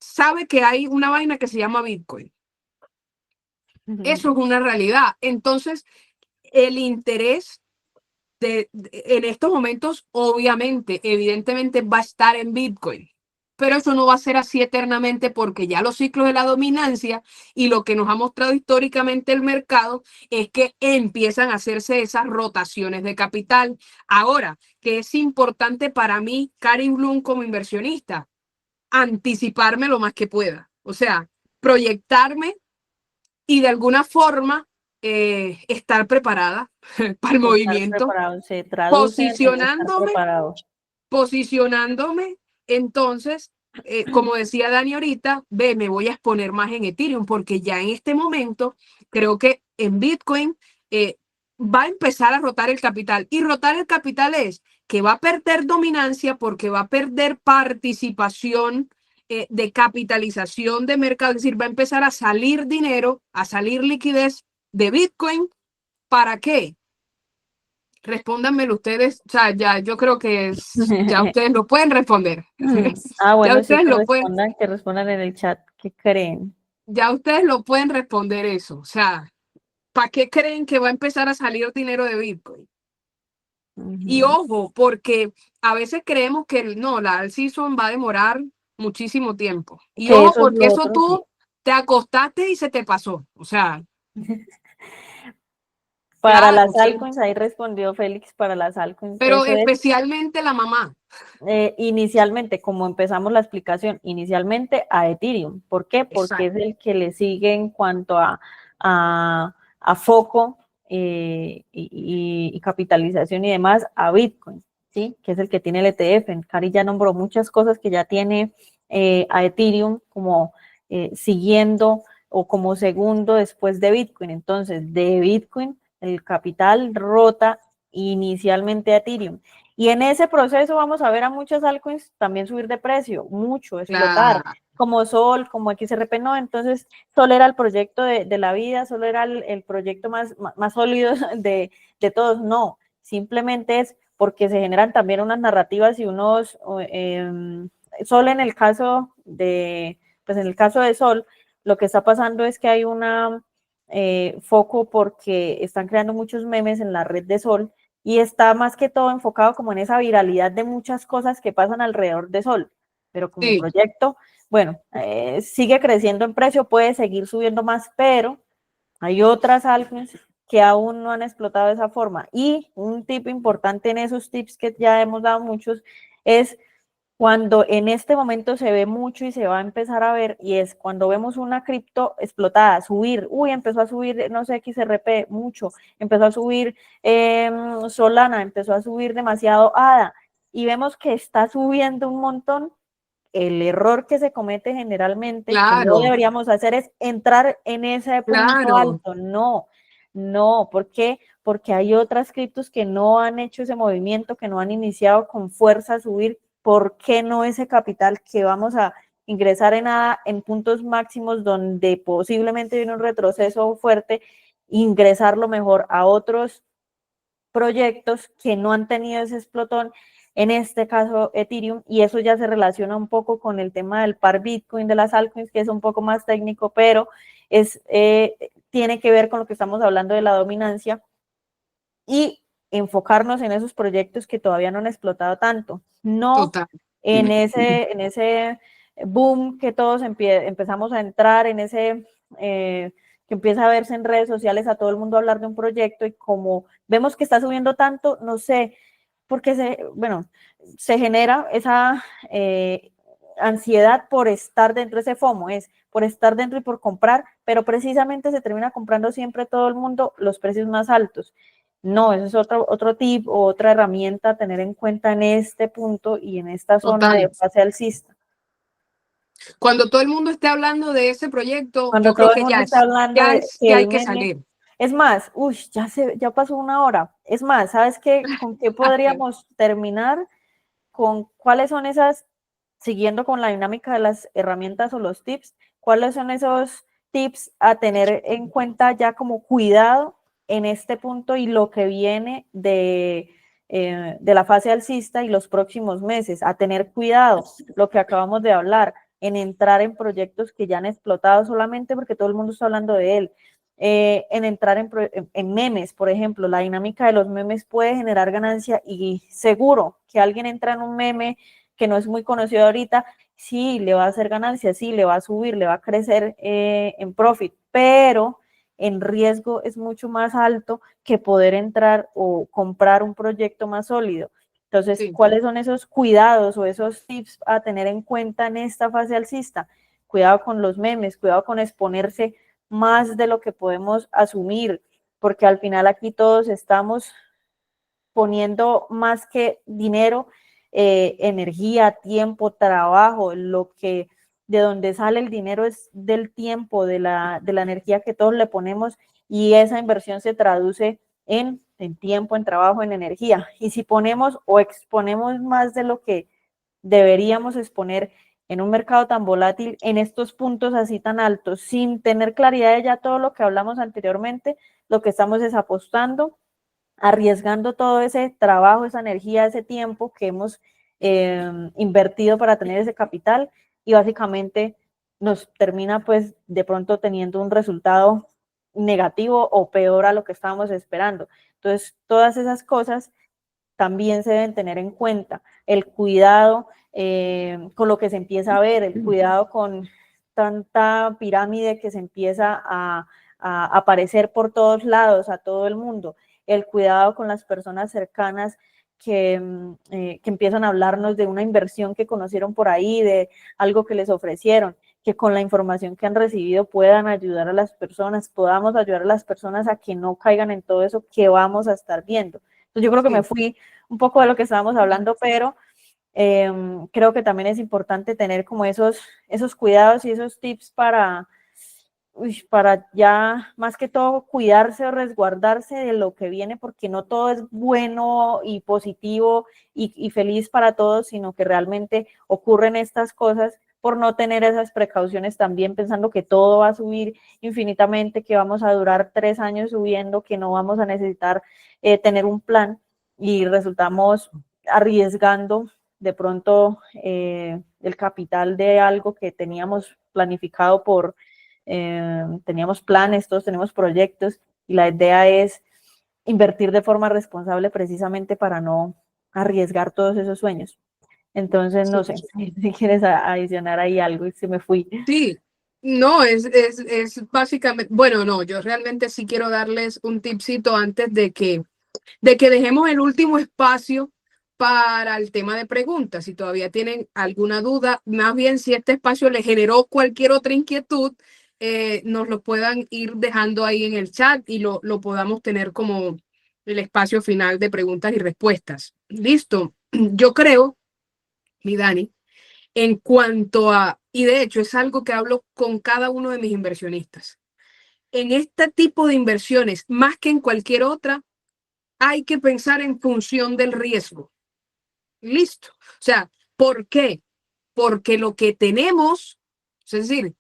sabe que hay una vaina que se llama Bitcoin. Eso es una realidad. Entonces, el interés en estos momentos, obviamente, evidentemente va a estar en Bitcoin. Pero eso no va a ser así eternamente porque ya los ciclos de la dominancia y lo que nos ha mostrado históricamente el mercado es que empiezan a hacerse esas rotaciones de capital. Ahora, que es importante para mí, Karin Bloom, como inversionista, anticiparme lo más que pueda. O sea, proyectarme y de alguna forma estar preparada para el Estar movimiento, preparado se traduce en estar posicionándome, preparado. posicionándome. Entonces, como decía Dani ahorita, me voy a exponer más en Ethereum porque ya en este momento creo que en Bitcoin eh, va a empezar a rotar el capital. Y rotar el capital es que va a perder dominancia porque va a perder participación de capitalización de mercado, es decir, va a empezar a salir dinero, a salir liquidez de Bitcoin. ¿Para qué? Respóndanmelo ustedes, o sea, ya yo creo que ya ustedes lo pueden responder. Ya Bueno, sí, ustedes lo pueden, que respondan en el chat, ¿qué creen? ya ustedes lo pueden responder eso. O sea, ¿para qué creen que va a empezar a salir dinero de Bitcoin? Y ojo, porque a veces creemos que no, la alt season va a demorar muchísimo tiempo. Y Que ojo, eso es porque lo eso otro, sí. tú te acostaste y se te pasó. O sea, Para claro, las sí. altcoins, ahí respondió Félix, para las altcoins, Pero eso es especialmente la mamá. inicialmente, como empezamos la explicación, inicialmente a Ethereum. ¿Por qué? Porque es Exacto. el que le sigue en cuanto a foco y capitalización y demás a Bitcoin, ¿sí? Que es el que tiene el ETF. Cari ya nombró muchas cosas que ya tiene a Ethereum como siguiendo o como segundo después de Bitcoin. Entonces, de Bitcoin, el capital rota inicialmente a Ethereum. Y en ese proceso vamos a ver a muchas altcoins también subir de precio, mucho, explotar. Claro, como Sol, como XRP, no, entonces Sol era el proyecto de la vida, Sol era el proyecto más sólido de todos, no, simplemente es porque se generan también unas narrativas y unos, Sol en el caso pues en el caso de Sol, lo que está pasando es que hay una foco porque están creando muchos memes en la red de Sol y está más que todo enfocado como en esa viralidad de muchas cosas que pasan alrededor de Sol, pero como Sí, proyecto, bueno, sigue creciendo en precio, puede seguir subiendo más, pero hay otras altcoins que aún no han explotado de esa forma. Y un tip importante en esos tips que ya hemos dado muchos es cuando en este momento se ve mucho y se va a empezar a ver, y es cuando vemos una cripto explotada, subir, empezó a subir, no sé, XRP, mucho, empezó a subir Solana, empezó a subir demasiado ADA, y vemos que está subiendo un montón. El error que se comete generalmente, que no claro, deberíamos hacer, es entrar en ese punto claro, alto. No, no, ¿por qué? Porque hay otras criptos que no han hecho ese movimiento, que no han iniciado con fuerza a subir. ¿Por qué no ese capital que vamos a ingresar en puntos máximos donde posiblemente viene un retroceso fuerte, ingresarlo mejor a otros proyectos que no han tenido ese explotón, en este caso Ethereum, y eso ya se relaciona un poco con el tema del par Bitcoin de las altcoins, que es un poco más técnico, pero tiene que ver con lo que estamos hablando de la dominancia y enfocarnos en esos proyectos que todavía no han explotado tanto, no total. en ese boom que todos empezamos a entrar, en ese que empieza a verse en redes sociales a todo el mundo hablar de un proyecto y como vemos que está subiendo tanto, no sé, porque se genera esa ansiedad por estar dentro, ese FOMO es por estar dentro y por comprar, pero precisamente se termina comprando siempre todo el mundo los precios más altos. No, eso es otro tip o otra herramienta a tener en cuenta en este punto y en esta zona de Total. fase alcista. Cuando todo el mundo esté hablando de ese proyecto, Cuando yo creo todo el que mundo está hablando de que ya hay el que meme, salir. es más, ya pasó una hora. Es más, ¿sabes qué? ¿Con qué podríamos terminar? Con cuáles son esas, siguiendo con la dinámica de las herramientas o los tips, cuáles son esos tips a tener en cuenta ya como cuidado en este punto y lo que viene de la fase alcista y los próximos meses, a tener cuidado, lo que acabamos de hablar, en entrar en proyectos que ya han explotado solamente porque todo el mundo está hablando de él. En entrar en memes, por ejemplo, la dinámica de los memes puede generar ganancia y seguro que alguien entra en un meme que no es muy conocido ahorita, sí, le va a hacer ganancia, sí, le va a subir, le va a crecer en profit, pero en riesgo es mucho más alto que poder entrar o comprar un proyecto más sólido. Entonces, Sí, ¿cuáles son esos cuidados o esos tips a tener en cuenta en esta fase alcista? Cuidado con los memes, cuidado con exponerse más de lo que podemos asumir, porque al final aquí todos estamos poniendo más que dinero, energía, tiempo, trabajo, de donde sale el dinero es del tiempo, de la energía que todos le ponemos y esa inversión se traduce en tiempo, en trabajo, en energía. Y si ponemos o exponemos más de lo que deberíamos exponer en un mercado tan volátil, en estos puntos así tan altos, sin tener claridad de ya todo lo que hablamos anteriormente, lo que estamos es apostando, arriesgando todo ese trabajo, esa energía, ese tiempo que hemos invertido para tener ese capital y básicamente nos termina pues de pronto teniendo un resultado negativo o peor a lo que estábamos esperando. Entonces, todas esas cosas también se deben tener en cuenta. El cuidado con lo que se empieza a ver, el cuidado con tanta pirámide que se empieza a aparecer por todos lados, a todo el mundo, el cuidado con las personas cercanas que empiezan a hablarnos de una inversión que conocieron por ahí, de algo que les ofrecieron, que con la información que han recibido puedan ayudar a las personas, podamos ayudar a las personas a que no caigan en todo eso que vamos a estar viendo. Entonces yo creo que me sí. fui un poco de lo que estábamos hablando, pero creo que también es importante tener como esos cuidados y esos tips para ya más que todo cuidarse o resguardarse de lo que viene, porque no todo es bueno y positivo y feliz para todos, sino que realmente ocurren estas cosas por no tener esas precauciones también, pensando que todo va a subir infinitamente, que vamos a durar 3 años subiendo, que no vamos a necesitar tener un plan y resultamos arriesgando de pronto el capital de algo que teníamos planificado teníamos planes, todos tenemos proyectos y la idea es invertir de forma responsable precisamente para no arriesgar todos esos sueños. Entonces, no sé, si quieres adicionar ahí algo y se me fui. Sí, no, es básicamente, bueno, no, yo realmente sí quiero darles un tipcito antes de que dejemos el último espacio para el tema de preguntas. Si todavía tienen alguna duda, más bien si este espacio les generó cualquier otra inquietud, nos lo puedan ir dejando ahí en el chat y lo podamos tener como el espacio final de preguntas y respuestas. Listo. Yo creo, mi Dani, en cuanto a, y de hecho es algo que hablo con cada uno de mis inversionistas. En este tipo de inversiones, más que en cualquier otra, hay que pensar en función del riesgo. Listo. O sea, ¿por qué? Porque lo que tenemos, es decir,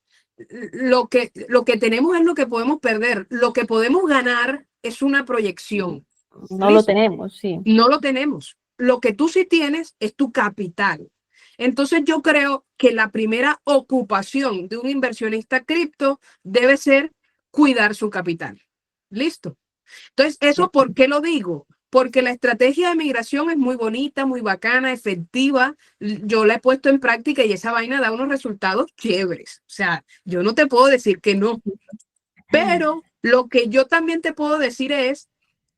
lo que tenemos es lo que podemos perder. Lo que podemos ganar es una proyección. No lo ¿Listo? tenemos, sí. No lo tenemos. Lo que tú sí tienes es tu capital. Entonces yo creo que la primera ocupación de un inversionista cripto debe ser cuidar su capital. Listo. Entonces, ¿eso por qué lo digo? Porque la estrategia de migración es muy bonita, muy bacana, efectiva. Yo la he puesto en práctica y esa vaina da unos resultados chéveres. O sea, yo no te puedo decir que no. Pero lo que yo también te puedo decir es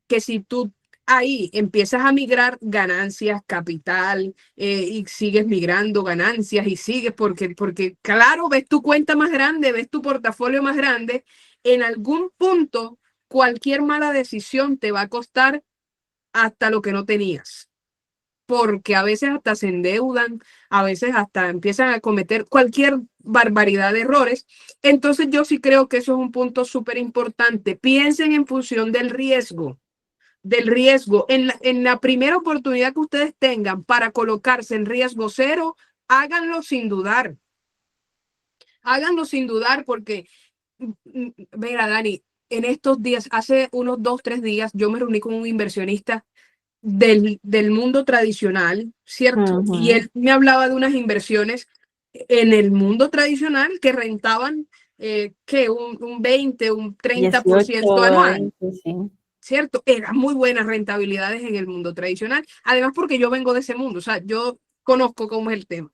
que si tú ahí empiezas a migrar ganancias, capital, y sigues migrando ganancias y sigues porque claro, ves tu cuenta más grande, ves tu portafolio más grande, en algún punto cualquier mala decisión te va a costar hasta lo que no tenías. Porque a veces hasta se endeudan, a veces hasta empiezan a cometer cualquier barbaridad de errores. Entonces yo sí creo que eso es un punto súper importante. Piensen en función del riesgo. En la primera oportunidad que ustedes tengan para colocarse en riesgo cero, háganlo sin dudar. Háganlo sin dudar porque, mira, Dani, en estos días, hace unos 2, 3 días, yo me reuní con un inversionista del mundo tradicional, ¿cierto? Y él me hablaba de unas inversiones en el mundo tradicional que rentaban que un 20, un 30% 18, anual. 20, sí. ¿Cierto? Eran muy buenas rentabilidades en el mundo tradicional. Además, porque yo vengo de ese mundo, o sea, yo conozco cómo es el tema.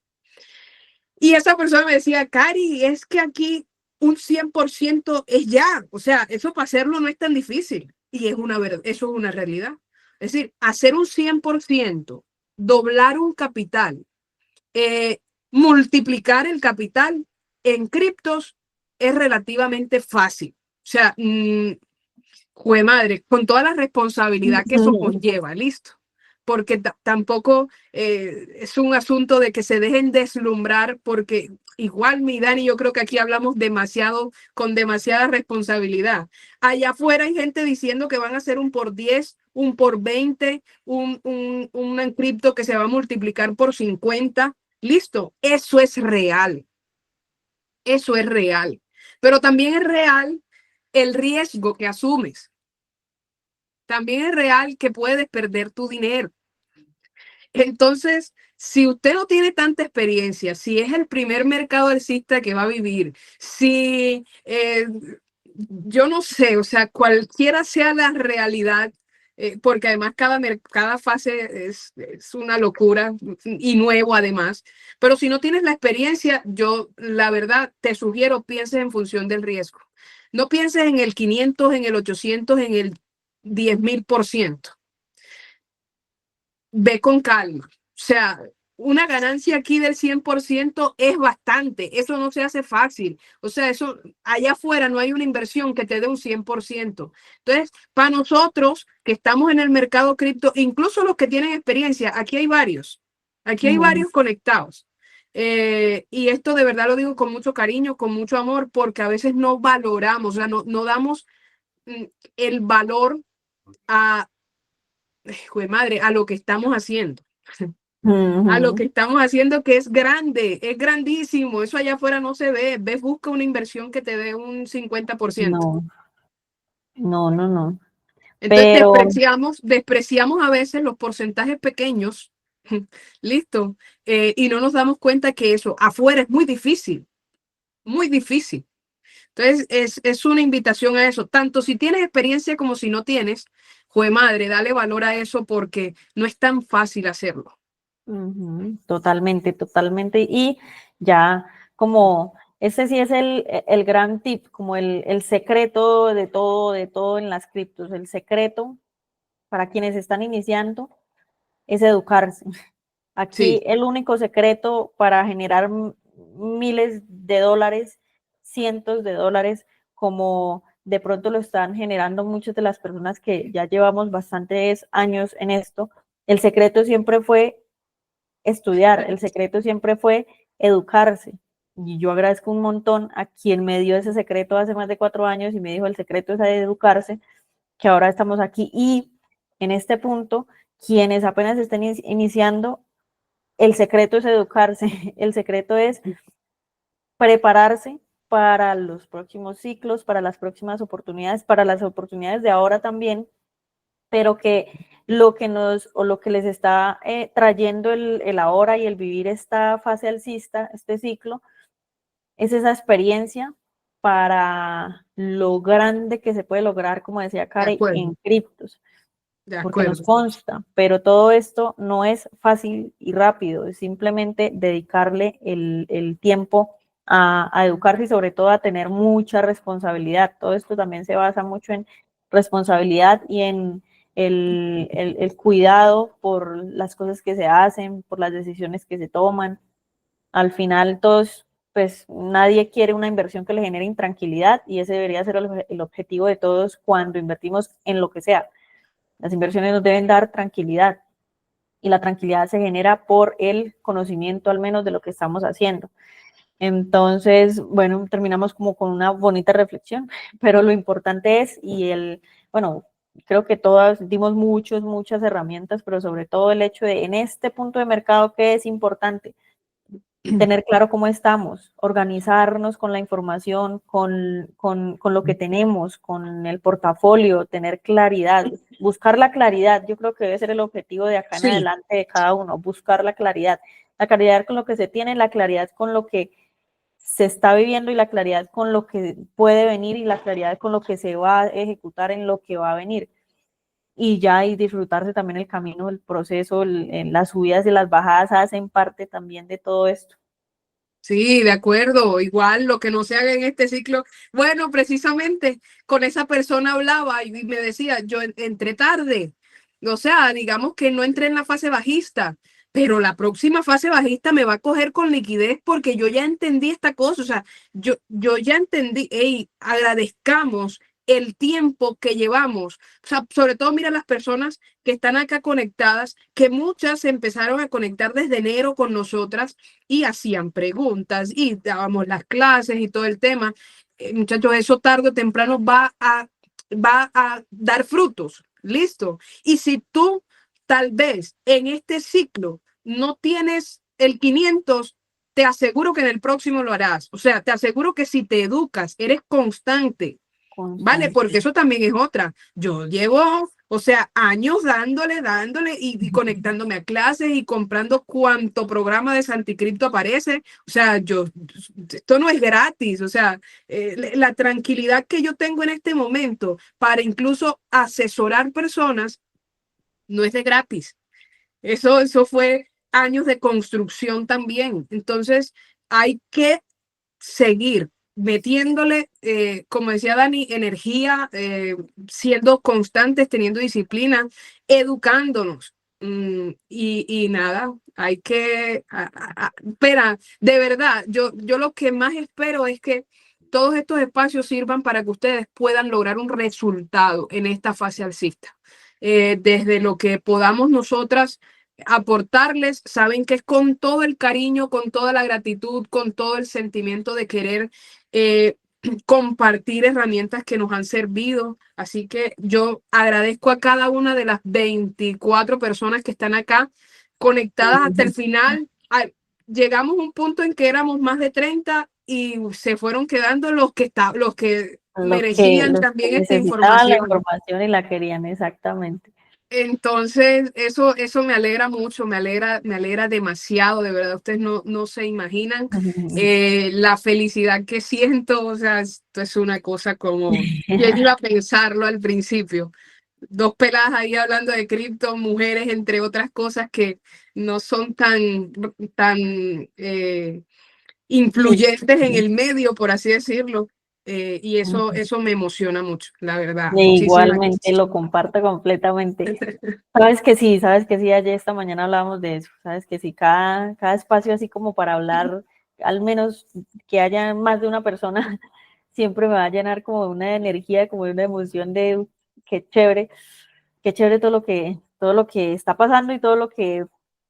Y esa persona me decía, Cari, es que aquí un 100% es ya, o sea, eso para hacerlo no es tan difícil. Y es una verdad, eso es una realidad. Es decir, hacer un 100%, doblar un capital, eh, multiplicar el capital en criptos es relativamente fácil. O sea, jue madre, con toda la responsabilidad que eso conlleva, listo. Porque tampoco es un asunto de que se dejen deslumbrar, porque igual, mi Dani, yo creo que aquí hablamos demasiado, con demasiada responsabilidad. Allá afuera hay gente diciendo que van a hacer un por 10, un por 20, un cripto que se va a multiplicar por 50. Listo, eso es real. Eso es real. Pero también es real el riesgo que asumes. También es real que puedes perder tu dinero. Entonces, si usted no tiene tanta experiencia, si es el primer mercado alcista que va a vivir, si yo no sé, o sea, cualquiera sea la realidad, porque además cada fase es una locura y nuevo además, pero si no tienes la experiencia, yo la verdad te sugiero pienses en función del riesgo. No pienses en el 500, en el 800, en el 10.000%. Ve con calma. O sea, una ganancia aquí del 100% es bastante. Eso no se hace fácil. O sea, eso allá afuera no hay una inversión que te dé un 100%. Entonces, para nosotros que estamos en el mercado cripto, incluso los que tienen experiencia, aquí hay varios. Aquí hay varios conectados. Y esto de verdad lo digo con mucho cariño, con mucho amor, porque a veces no valoramos, o sea, no damos el valor a, madre, a lo que estamos haciendo. a lo que Ujú. estamos haciendo, que es grande, es grandísimo. Eso allá afuera no se ve. Ves, busca una inversión que te dé un 50%. No, no, no, no. Entonces Pero despreciamos a veces los porcentajes pequeños, listo, y no nos damos cuenta que eso afuera es muy difícil, muy difícil. Entonces es una invitación a eso, tanto si tienes experiencia como si no tienes, jue madre, dale valor a eso porque no es tan fácil hacerlo. ujú, totalmente, totalmente. Y ya como ese sí es el gran tip, como el secreto de todo en las criptos. El secreto para quienes están iniciando es educarse. Aquí Sí, el único secreto para generar miles de dólares, cientos de dólares, como de pronto lo están generando muchas de las personas que ya llevamos bastantes años en esto, el secreto siempre fue estudiar, el secreto siempre fue educarse. Y yo agradezco un montón a quien me dio ese secreto hace más de 4 años y me dijo el secreto es educarse, que ahora estamos aquí y en este punto, quienes apenas estén iniciando, el secreto es educarse, el secreto es prepararse para los próximos ciclos, para las próximas oportunidades, para las oportunidades de ahora también, pero que lo que nos o lo que les está trayendo el ahora y el vivir esta fase alcista, este ciclo, es esa experiencia para lo grande que se puede lograr, como decía de Karen, acuerdo, en criptos, de porque nos acuerdo. consta, pero todo esto no es fácil y rápido, es simplemente dedicarle el tiempo a educarse y sobre todo a tener mucha responsabilidad. Todo esto también se basa mucho en responsabilidad y en el cuidado por las cosas que se hacen, por las decisiones que se toman. Al final, todos, pues nadie quiere una inversión que le genere intranquilidad y ese debería ser el objetivo de todos cuando invertimos en lo que sea. Las inversiones nos deben dar tranquilidad y la tranquilidad se genera por el conocimiento al menos de lo que estamos haciendo. Entonces, bueno, terminamos como con una bonita reflexión, pero lo importante es, bueno, creo que todas dimos muchas herramientas, pero sobre todo el hecho de en este punto de mercado que es importante tener claro cómo estamos, organizarnos con la información, con lo que tenemos, con el portafolio, tener claridad, buscar la claridad. Yo creo que debe ser el objetivo de acá en Sí, adelante de cada uno, buscar la claridad con lo que se tiene, la claridad con lo que se está viviendo y la claridad con lo que puede venir y la claridad con lo que se va a ejecutar en lo que va a venir y ya y disfrutarse también el camino, el proceso, en las subidas y las bajadas hacen parte también de todo esto. sí, de acuerdo. Igual lo que no se haga en este ciclo. Bueno, precisamente con esa persona hablaba y me decía, yo entré tarde. O sea, digamos que no entré en la fase bajista, pero la próxima fase bajista me va a coger con liquidez porque yo ya entendí esta cosa. O sea, yo ya entendí, hey, agradezcamos el tiempo que llevamos. O sea, sobre todo mira las personas que están acá conectadas, que muchas se empezaron a conectar desde enero con nosotras y hacían preguntas y dábamos las clases y todo el tema. Muchachos, eso tarde o temprano va a dar frutos. Listo. Y si tú tal vez en este ciclo no tienes el 500, te aseguro que en el próximo lo harás. O sea, te aseguro que si te educas, eres constante, ¿vale? Porque Constante. eso también es otra. Yo llevo, o sea, años dándole y conectándome a clases y comprando cuanto programa de Santicripto aparece. O sea, esto no es gratis. O sea, la tranquilidad que yo tengo en este momento para incluso asesorar personas no es de gratis. Eso fue años de construcción también. Entonces, hay que seguir metiéndole, como decía Dani, energía, siendo constantes, teniendo disciplina, educándonos. Y nada, hay que, espera, de verdad, yo lo que más espero es que todos estos espacios sirvan para que ustedes puedan lograr un resultado en esta fase alcista. Desde lo que podamos nosotras aportarles, saben que es con todo el cariño, con toda la gratitud, con todo el sentimiento de querer eh, compartir herramientas que nos han servido. Así que yo agradezco a cada una de las 24 personas que están acá. conectadas hasta el final. Llegamos a un punto en que éramos más de 30 y se fueron quedando los que merecían los que también esta necesitaban la información. información y la querían, exactamente. Entonces, eso me alegra mucho, me alegra demasiado, de verdad, ustedes no se imaginan la felicidad que siento, o sea, esto es una cosa como, yo iba a pensarlo al principio, dos peladas ahí hablando de cripto, mujeres, entre otras cosas que no son tan influyentes en el medio, por así decirlo, y eso me emociona mucho, la verdad. Muchísimas Igualmente gracias. lo comparto completamente. Sabes que sí, ayer esta mañana hablábamos de eso, sabes que sí, cada espacio así como para hablar, al menos que haya más de una persona, siempre me va a llenar como de una energía, como de una emoción de qué chévere todo lo que está pasando y todo lo que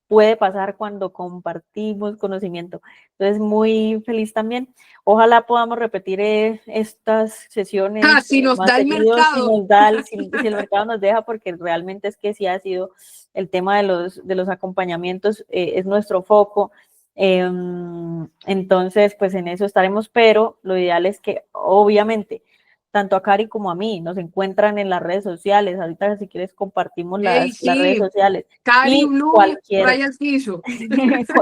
puede pasar cuando compartimos conocimiento. Entonces, muy feliz también. Ojalá podamos repetir estas sesiones Si nos más da el seguidos, si mercado. nos da, si el mercado nos deja, porque realmente es que sí ha sido el tema de los acompañamientos, es nuestro foco. Entonces, pues en eso estaremos, pero lo ideal es que obviamente tanto a Cari como a mí nos encuentran en las redes sociales. Ahorita si quieres compartimos Hey, las redes sí, sociales Cari y Bloom, cualquier Ryan Piso.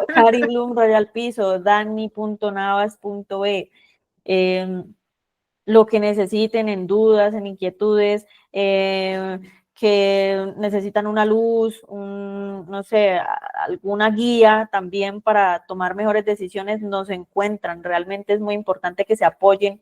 Cari Bloom, Royal Piso, Dani.navas.e, eh, lo que necesiten en dudas, en inquietudes, que necesitan una luz, no sé, alguna guía también para tomar mejores decisiones, nos encuentran. Realmente es muy importante que se apoyen,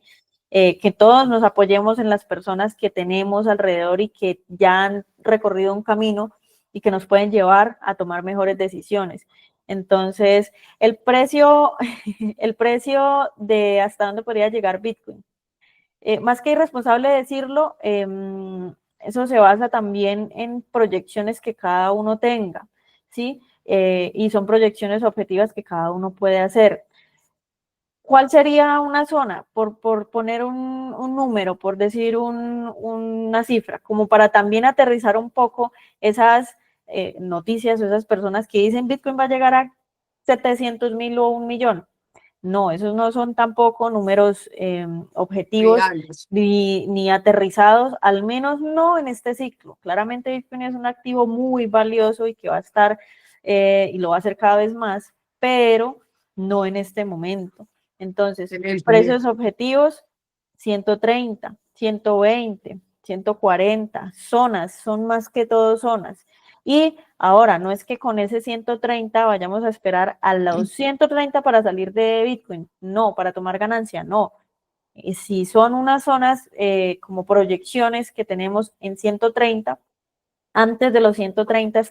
que todos nos apoyemos en las personas que tenemos alrededor y que ya han recorrido un camino y que nos pueden llevar a tomar mejores decisiones. Entonces, el precio de hasta dónde podría llegar Bitcoin. Más que irresponsable decirlo, eso se basa también en proyecciones que cada uno tenga, ¿sí? Y son proyecciones objetivas que cada uno puede hacer. ¿Cuál sería una zona? Por poner un número, por decir una cifra, como para también aterrizar un poco esas noticias o esas personas que dicen Bitcoin va a llegar a 700,000 o 1,000,000. No, esos no son tampoco números objetivos Reales. ni aterrizados, al menos no en este ciclo. Claramente Bitcoin es un activo muy valioso y que va a estar y lo va a hacer cada vez más, pero no en este momento. Entonces, precios objetivos, 130, 120, 140, zonas, son más que todo zonas. Y ahora, no es que con ese 130 vayamos a esperar a los 130 para salir de Bitcoin, no, para tomar ganancia, no. Y si son unas zonas como proyecciones que tenemos en 130, antes de los 130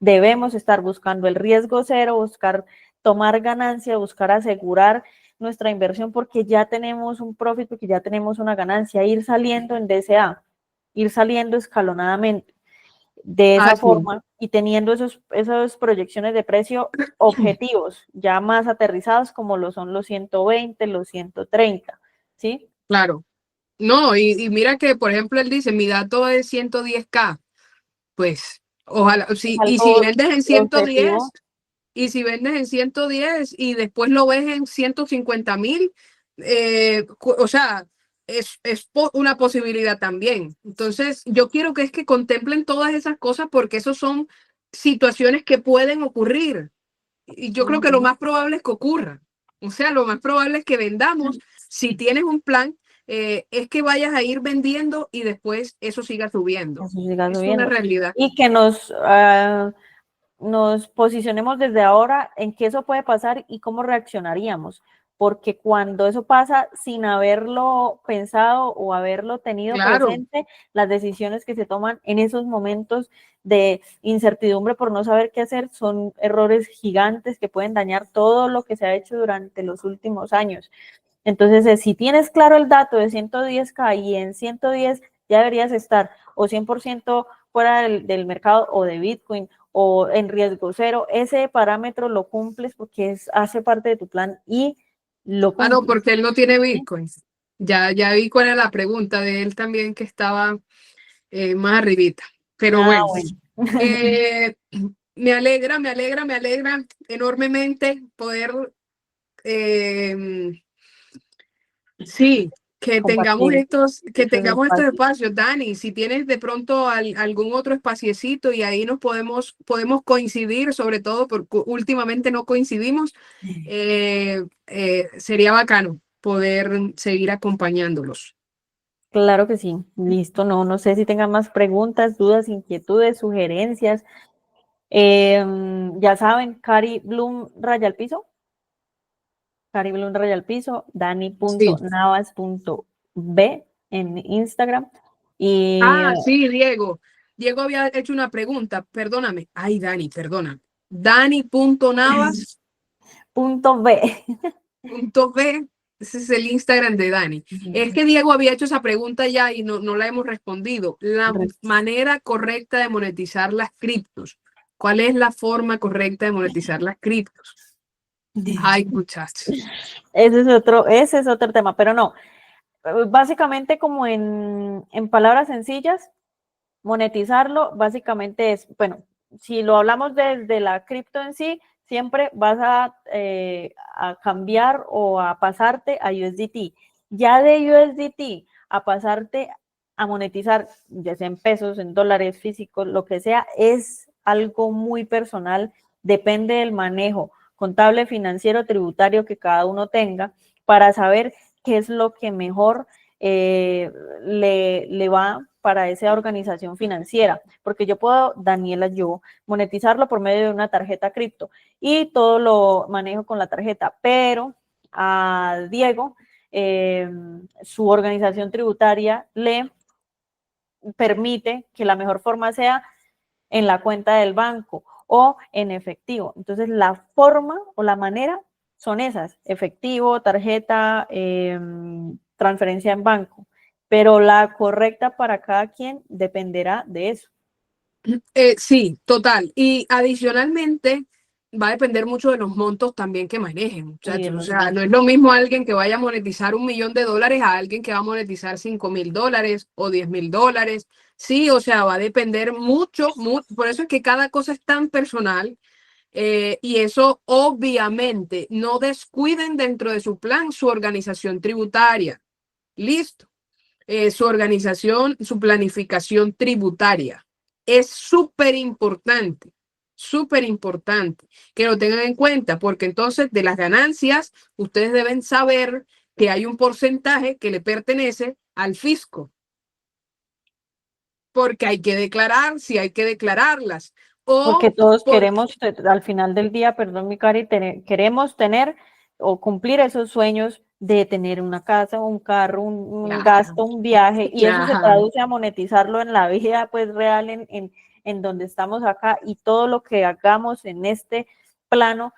debemos estar buscando el riesgo cero, buscar tomar ganancia, buscar asegurar nuestra inversión porque ya tenemos un profit, porque ya tenemos una ganancia, ir saliendo en DCA, ir saliendo escalonadamente de esa Sí. forma y teniendo esas proyecciones de precio objetivos, ya más aterrizados como lo son los 120, los 130, ¿sí? Claro. No, y mira que, por ejemplo, él dice, mi dato es 110K. Pues, ojalá, Es sí, y si algo vendes en 110, objetivo. y después lo ves en 150,000, o sea, una posibilidad también. Entonces, yo quiero que es que contemplen todas esas cosas porque eso son situaciones que pueden ocurrir. Y yo creo que lo más probable es que ocurra. O sea, lo más probable es que vendamos. Si tienes un plan, es que vayas a ir vendiendo y después eso siga subiendo. Eso siga Es una subiendo. realidad. Y que nos posicionemos desde ahora en qué eso puede pasar y cómo reaccionaríamos, porque cuando eso pasa sin haberlo pensado o haberlo tenido Claro. presente, las decisiones que se toman en esos momentos de incertidumbre por no saber qué hacer son errores gigantes que pueden dañar todo lo que se ha hecho durante los últimos años. Entonces, si tienes claro el dato de 110K y en 110 ya deberías estar o 100% fuera del mercado o de Bitcoin o en riesgo cero, ese parámetro lo cumples porque hace parte de tu plan y lo Ah, no, cumples. porque él no tiene ¿Sí? Bitcoin. Ya vi cuál era la pregunta de él también, que estaba más arribita. Pero Ah, bueno, bueno. eh, me alegra enormemente poder, sí, compartir que esos tengamos estos espacios. espacios. Dani, si tienes de pronto algún otro espaciecito y ahí podemos coincidir, sobre todo porque últimamente no coincidimos, sería bacano poder seguir acompañándolos. Claro que sí, listo, no sé si tengan más preguntas, dudas, inquietudes, sugerencias. Ya saben, Cari Bloom raya al piso, Cari Bloom raya al piso, Sí. dani.navas.b en Instagram. Y Ah, sí, Diego. Diego había hecho una pregunta, perdóname. Ay, Dani, perdona. Dani.navas.b, punto B. ese es el Instagram de Dani. Es que Diego había hecho esa pregunta ya y no la hemos respondido. La manera correcta de monetizar las criptos. ¿Cuál es la forma correcta de monetizar las criptos? Ay, muchachos. Ese es otro tema, pero no. Básicamente, como en palabras sencillas, monetizarlo básicamente es, bueno, si lo hablamos desde la cripto en sí, siempre vas a cambiar o a pasarte a USDT. Ya de USDT a pasarte a monetizar, ya sea en pesos, en dólares físicos, lo que sea, es algo muy personal, depende del manejo contable, financiero, tributario que cada uno tenga para saber qué es lo que mejor le va para esa organización financiera, porque yo puedo, Daniela, yo monetizarlo por medio de una tarjeta cripto y todo lo manejo con la tarjeta, pero a Diego, su organización tributaria le permite que la mejor forma sea en la cuenta del banco o en efectivo. Entonces, la forma o la manera son esas, efectivo, tarjeta, transferencia en banco, pero la correcta para cada quien dependerá de eso. Sí, total. Y adicionalmente va a depender mucho de los montos también que manejen, Y de muchachos. O los sea, no montos. es lo mismo alguien que vaya a monetizar $1.000.000 a alguien que va a monetizar $5.000 o $10.000. Sí, o sea, va a depender mucho, mucho. Por eso es que cada cosa es tan personal. Y eso obviamente no descuiden dentro de su plan su organización tributaria. Listo. Su organización, su planificación tributaria. Es súper importante que lo tengan en cuenta, porque entonces de las ganancias ustedes deben saber que hay un porcentaje que le pertenece al fisco, porque hay que declarar, si hay que declararlas, Porque o todos porque, queremos, al final del día, perdón mi Cari, queremos tener o cumplir esos sueños de tener una casa, un carro, un claro, gasto, un viaje, y eso se claro. traduce a monetizarlo en la vida pues real, en donde estamos acá, y todo lo que hagamos en este plano,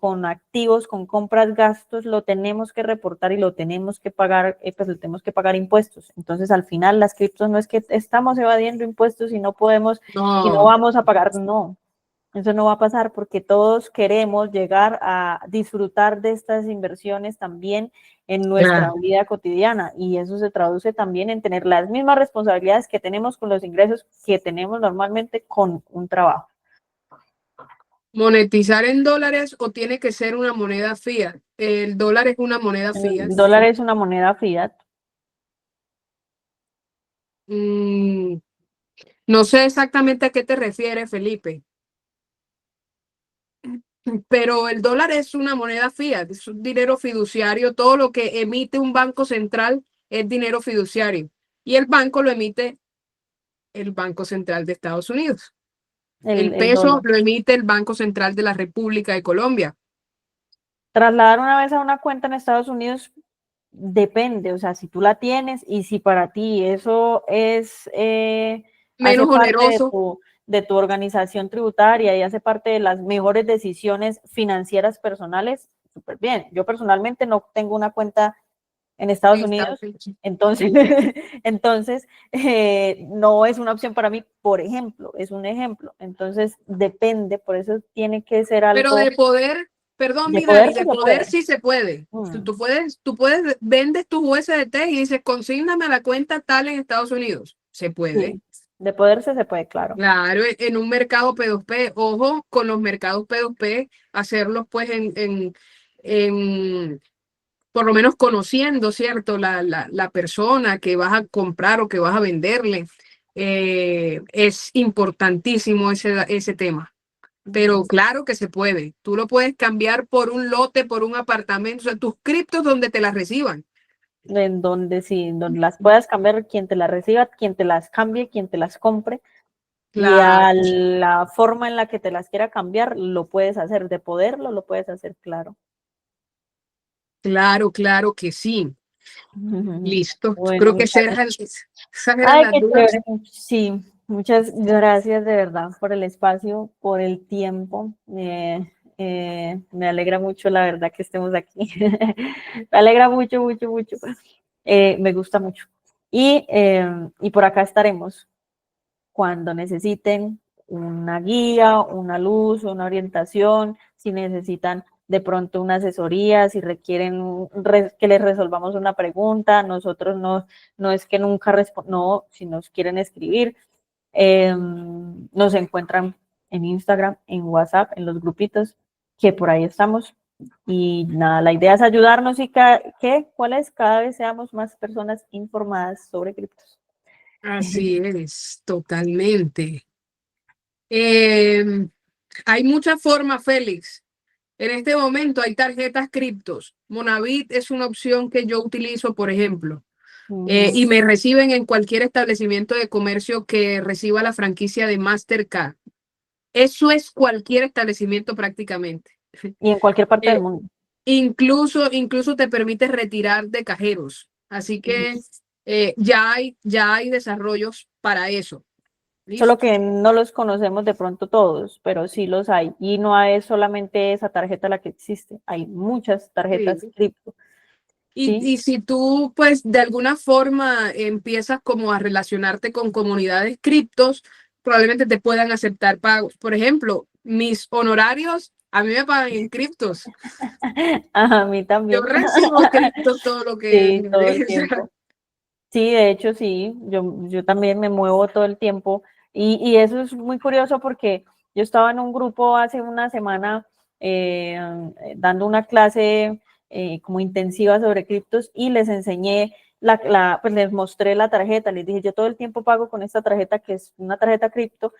con activos, con compras, gastos, lo tenemos que reportar y lo tenemos que pagar, pues le tenemos que pagar impuestos. Entonces, al final, las criptos no es que estamos evadiendo impuestos y no podemos y no No, vamos a pagar, no, eso no va a pasar porque todos queremos llegar a disfrutar de estas inversiones también en nuestra claro. vida cotidiana y eso se traduce también en tener las mismas responsabilidades que tenemos con los ingresos que tenemos normalmente con un trabajo. ¿Monetizar en dólares o tiene que ser una moneda fiat? El dólar es una moneda fiat. El dólar es una moneda fiat. Mm, no sé exactamente a qué te refieres, Felipe, pero el dólar es una moneda fiat, es un dinero fiduciario. Todo lo que emite un banco central es dinero fiduciario y el banco lo emite el Banco Central de Estados Unidos. El El peso dólar. lo emite el Banco Central de la República de Colombia. Trasladar una vez a una cuenta en Estados Unidos depende, o sea, si tú la tienes y si para ti eso es, hace Menos parte oneroso. de tu organización tributaria y hace parte de las mejores decisiones financieras personales, súper bien. Yo personalmente no tengo una cuenta en Estados en Estados Unidos, Unidos. entonces, entonces no es una opción para mí, por ejemplo, es un ejemplo. Entonces, depende, por eso tiene que ser Pero algo de poder, perdón, de mi poder, Dani, si de se poder puede. sí se puede. Mm. Tú puedes, vendes tus USDT y dices, consígname a la cuenta tal en Estados Unidos. Se puede. Sí, De poderse se puede, claro. Claro, en un mercado P2P, ojo con los mercados P2P, hacerlos pues en por lo menos conociendo, ¿cierto? La persona que vas a comprar o que vas a venderle. Es importantísimo ese tema. Pero claro que se puede. Tú lo puedes cambiar por un lote, por un apartamento, o sea, tus criptos donde te las reciban. En donde sí, donde las puedas cambiar, quien te las reciba, quien te las cambie, quien te las compre. Y Claro, a la forma en la que te las quiera cambiar, lo puedes hacer. De poderlo, lo puedes hacer, claro. claro que sí. Listo. Bueno, Creo que mi Karen. esas eran Ay, las qué dudas. chévere. Sí, muchas gracias de verdad por el espacio, por el tiempo. Me alegra mucho, la verdad, que estemos aquí. Me alegra mucho, mucho, mucho. Me gusta mucho. Y por acá estaremos cuando necesiten una guía, una luz, una orientación, si necesitan de pronto una asesoría, si requieren que les resolvamos una pregunta, nosotros no es que nunca no, si nos quieren escribir, nos encuentran en Instagram, en WhatsApp, en los grupitos, que por ahí estamos. Y nada, la idea es ayudarnos y ¿cuál es? Cada vez seamos más personas informadas sobre criptos. Así es, totalmente. Eh, Hay muchas formas, Félix. En este momento hay tarjetas criptos. Monavit es una opción que yo utilizo, por ejemplo, y me reciben en cualquier establecimiento de comercio que reciba la franquicia de Mastercard. Eso es cualquier establecimiento prácticamente. Y en cualquier parte del Eh, mundo. incluso te permite retirar de cajeros. Así que ya hay desarrollos para eso. Solo ¿Listo? que no los conocemos de pronto todos, pero sí los hay. Y no es solamente esa tarjeta la que existe, hay muchas tarjetas Sí. cripto, ¿sí? Y si tú, pues, de alguna forma empiezas como a relacionarte con comunidades criptos, probablemente te puedan aceptar pagos. Por ejemplo, mis honorarios a mí me pagan en criptos. A mí Yo también. recibo criptos todo lo que... Sí, todo el tiempo. Sí, de hecho, sí, yo también me muevo todo el tiempo y eso es muy curioso porque yo estaba en un grupo hace una semana eh, dando una clase como intensiva sobre criptos y les enseñé, pues les mostré la tarjeta, les dije, yo todo el tiempo pago con esta tarjeta que es una tarjeta cripto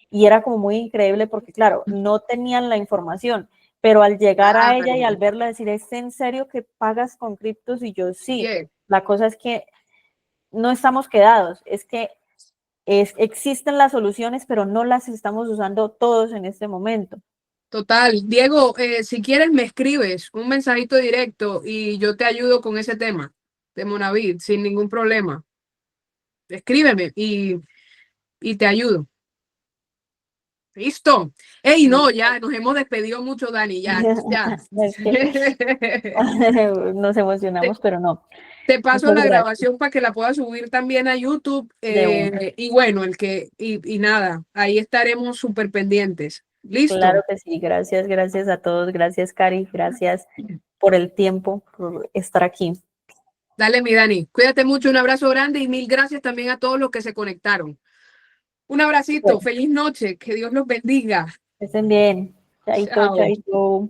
y era como muy increíble porque claro, no tenían la información, pero al llegar a ella y al Claro. verla decir, ¿es en serio que pagas con criptos? Y yo sí, Bien, la cosa es que no estamos quedados, es que existen las soluciones, pero no las estamos usando todos en este momento. total. Diego, si quieres me escribes un mensajito directo y yo te ayudo con ese tema de Monavit sin ningún problema. Escríbeme y te ayudo. Listo. Ey, no, ya nos hemos despedido mucho, Dani, ya. Es que nos Te, emocionamos, pero no. te paso Muchas la gracias. grabación para que la puedas subir también a YouTube. De una. Y bueno, y nada, ahí estaremos súper pendientes. Claro Listo. que sí. Gracias, gracias a todos. Gracias, Cari. Gracias por el tiempo, por estar aquí. Dale, mi Dani. Cuídate mucho, un abrazo grande y mil gracias también a todos los que se conectaron. Un abracito, Bueno, feliz noche, que Dios los bendiga. estén bien. Chaito, Chao. chaito.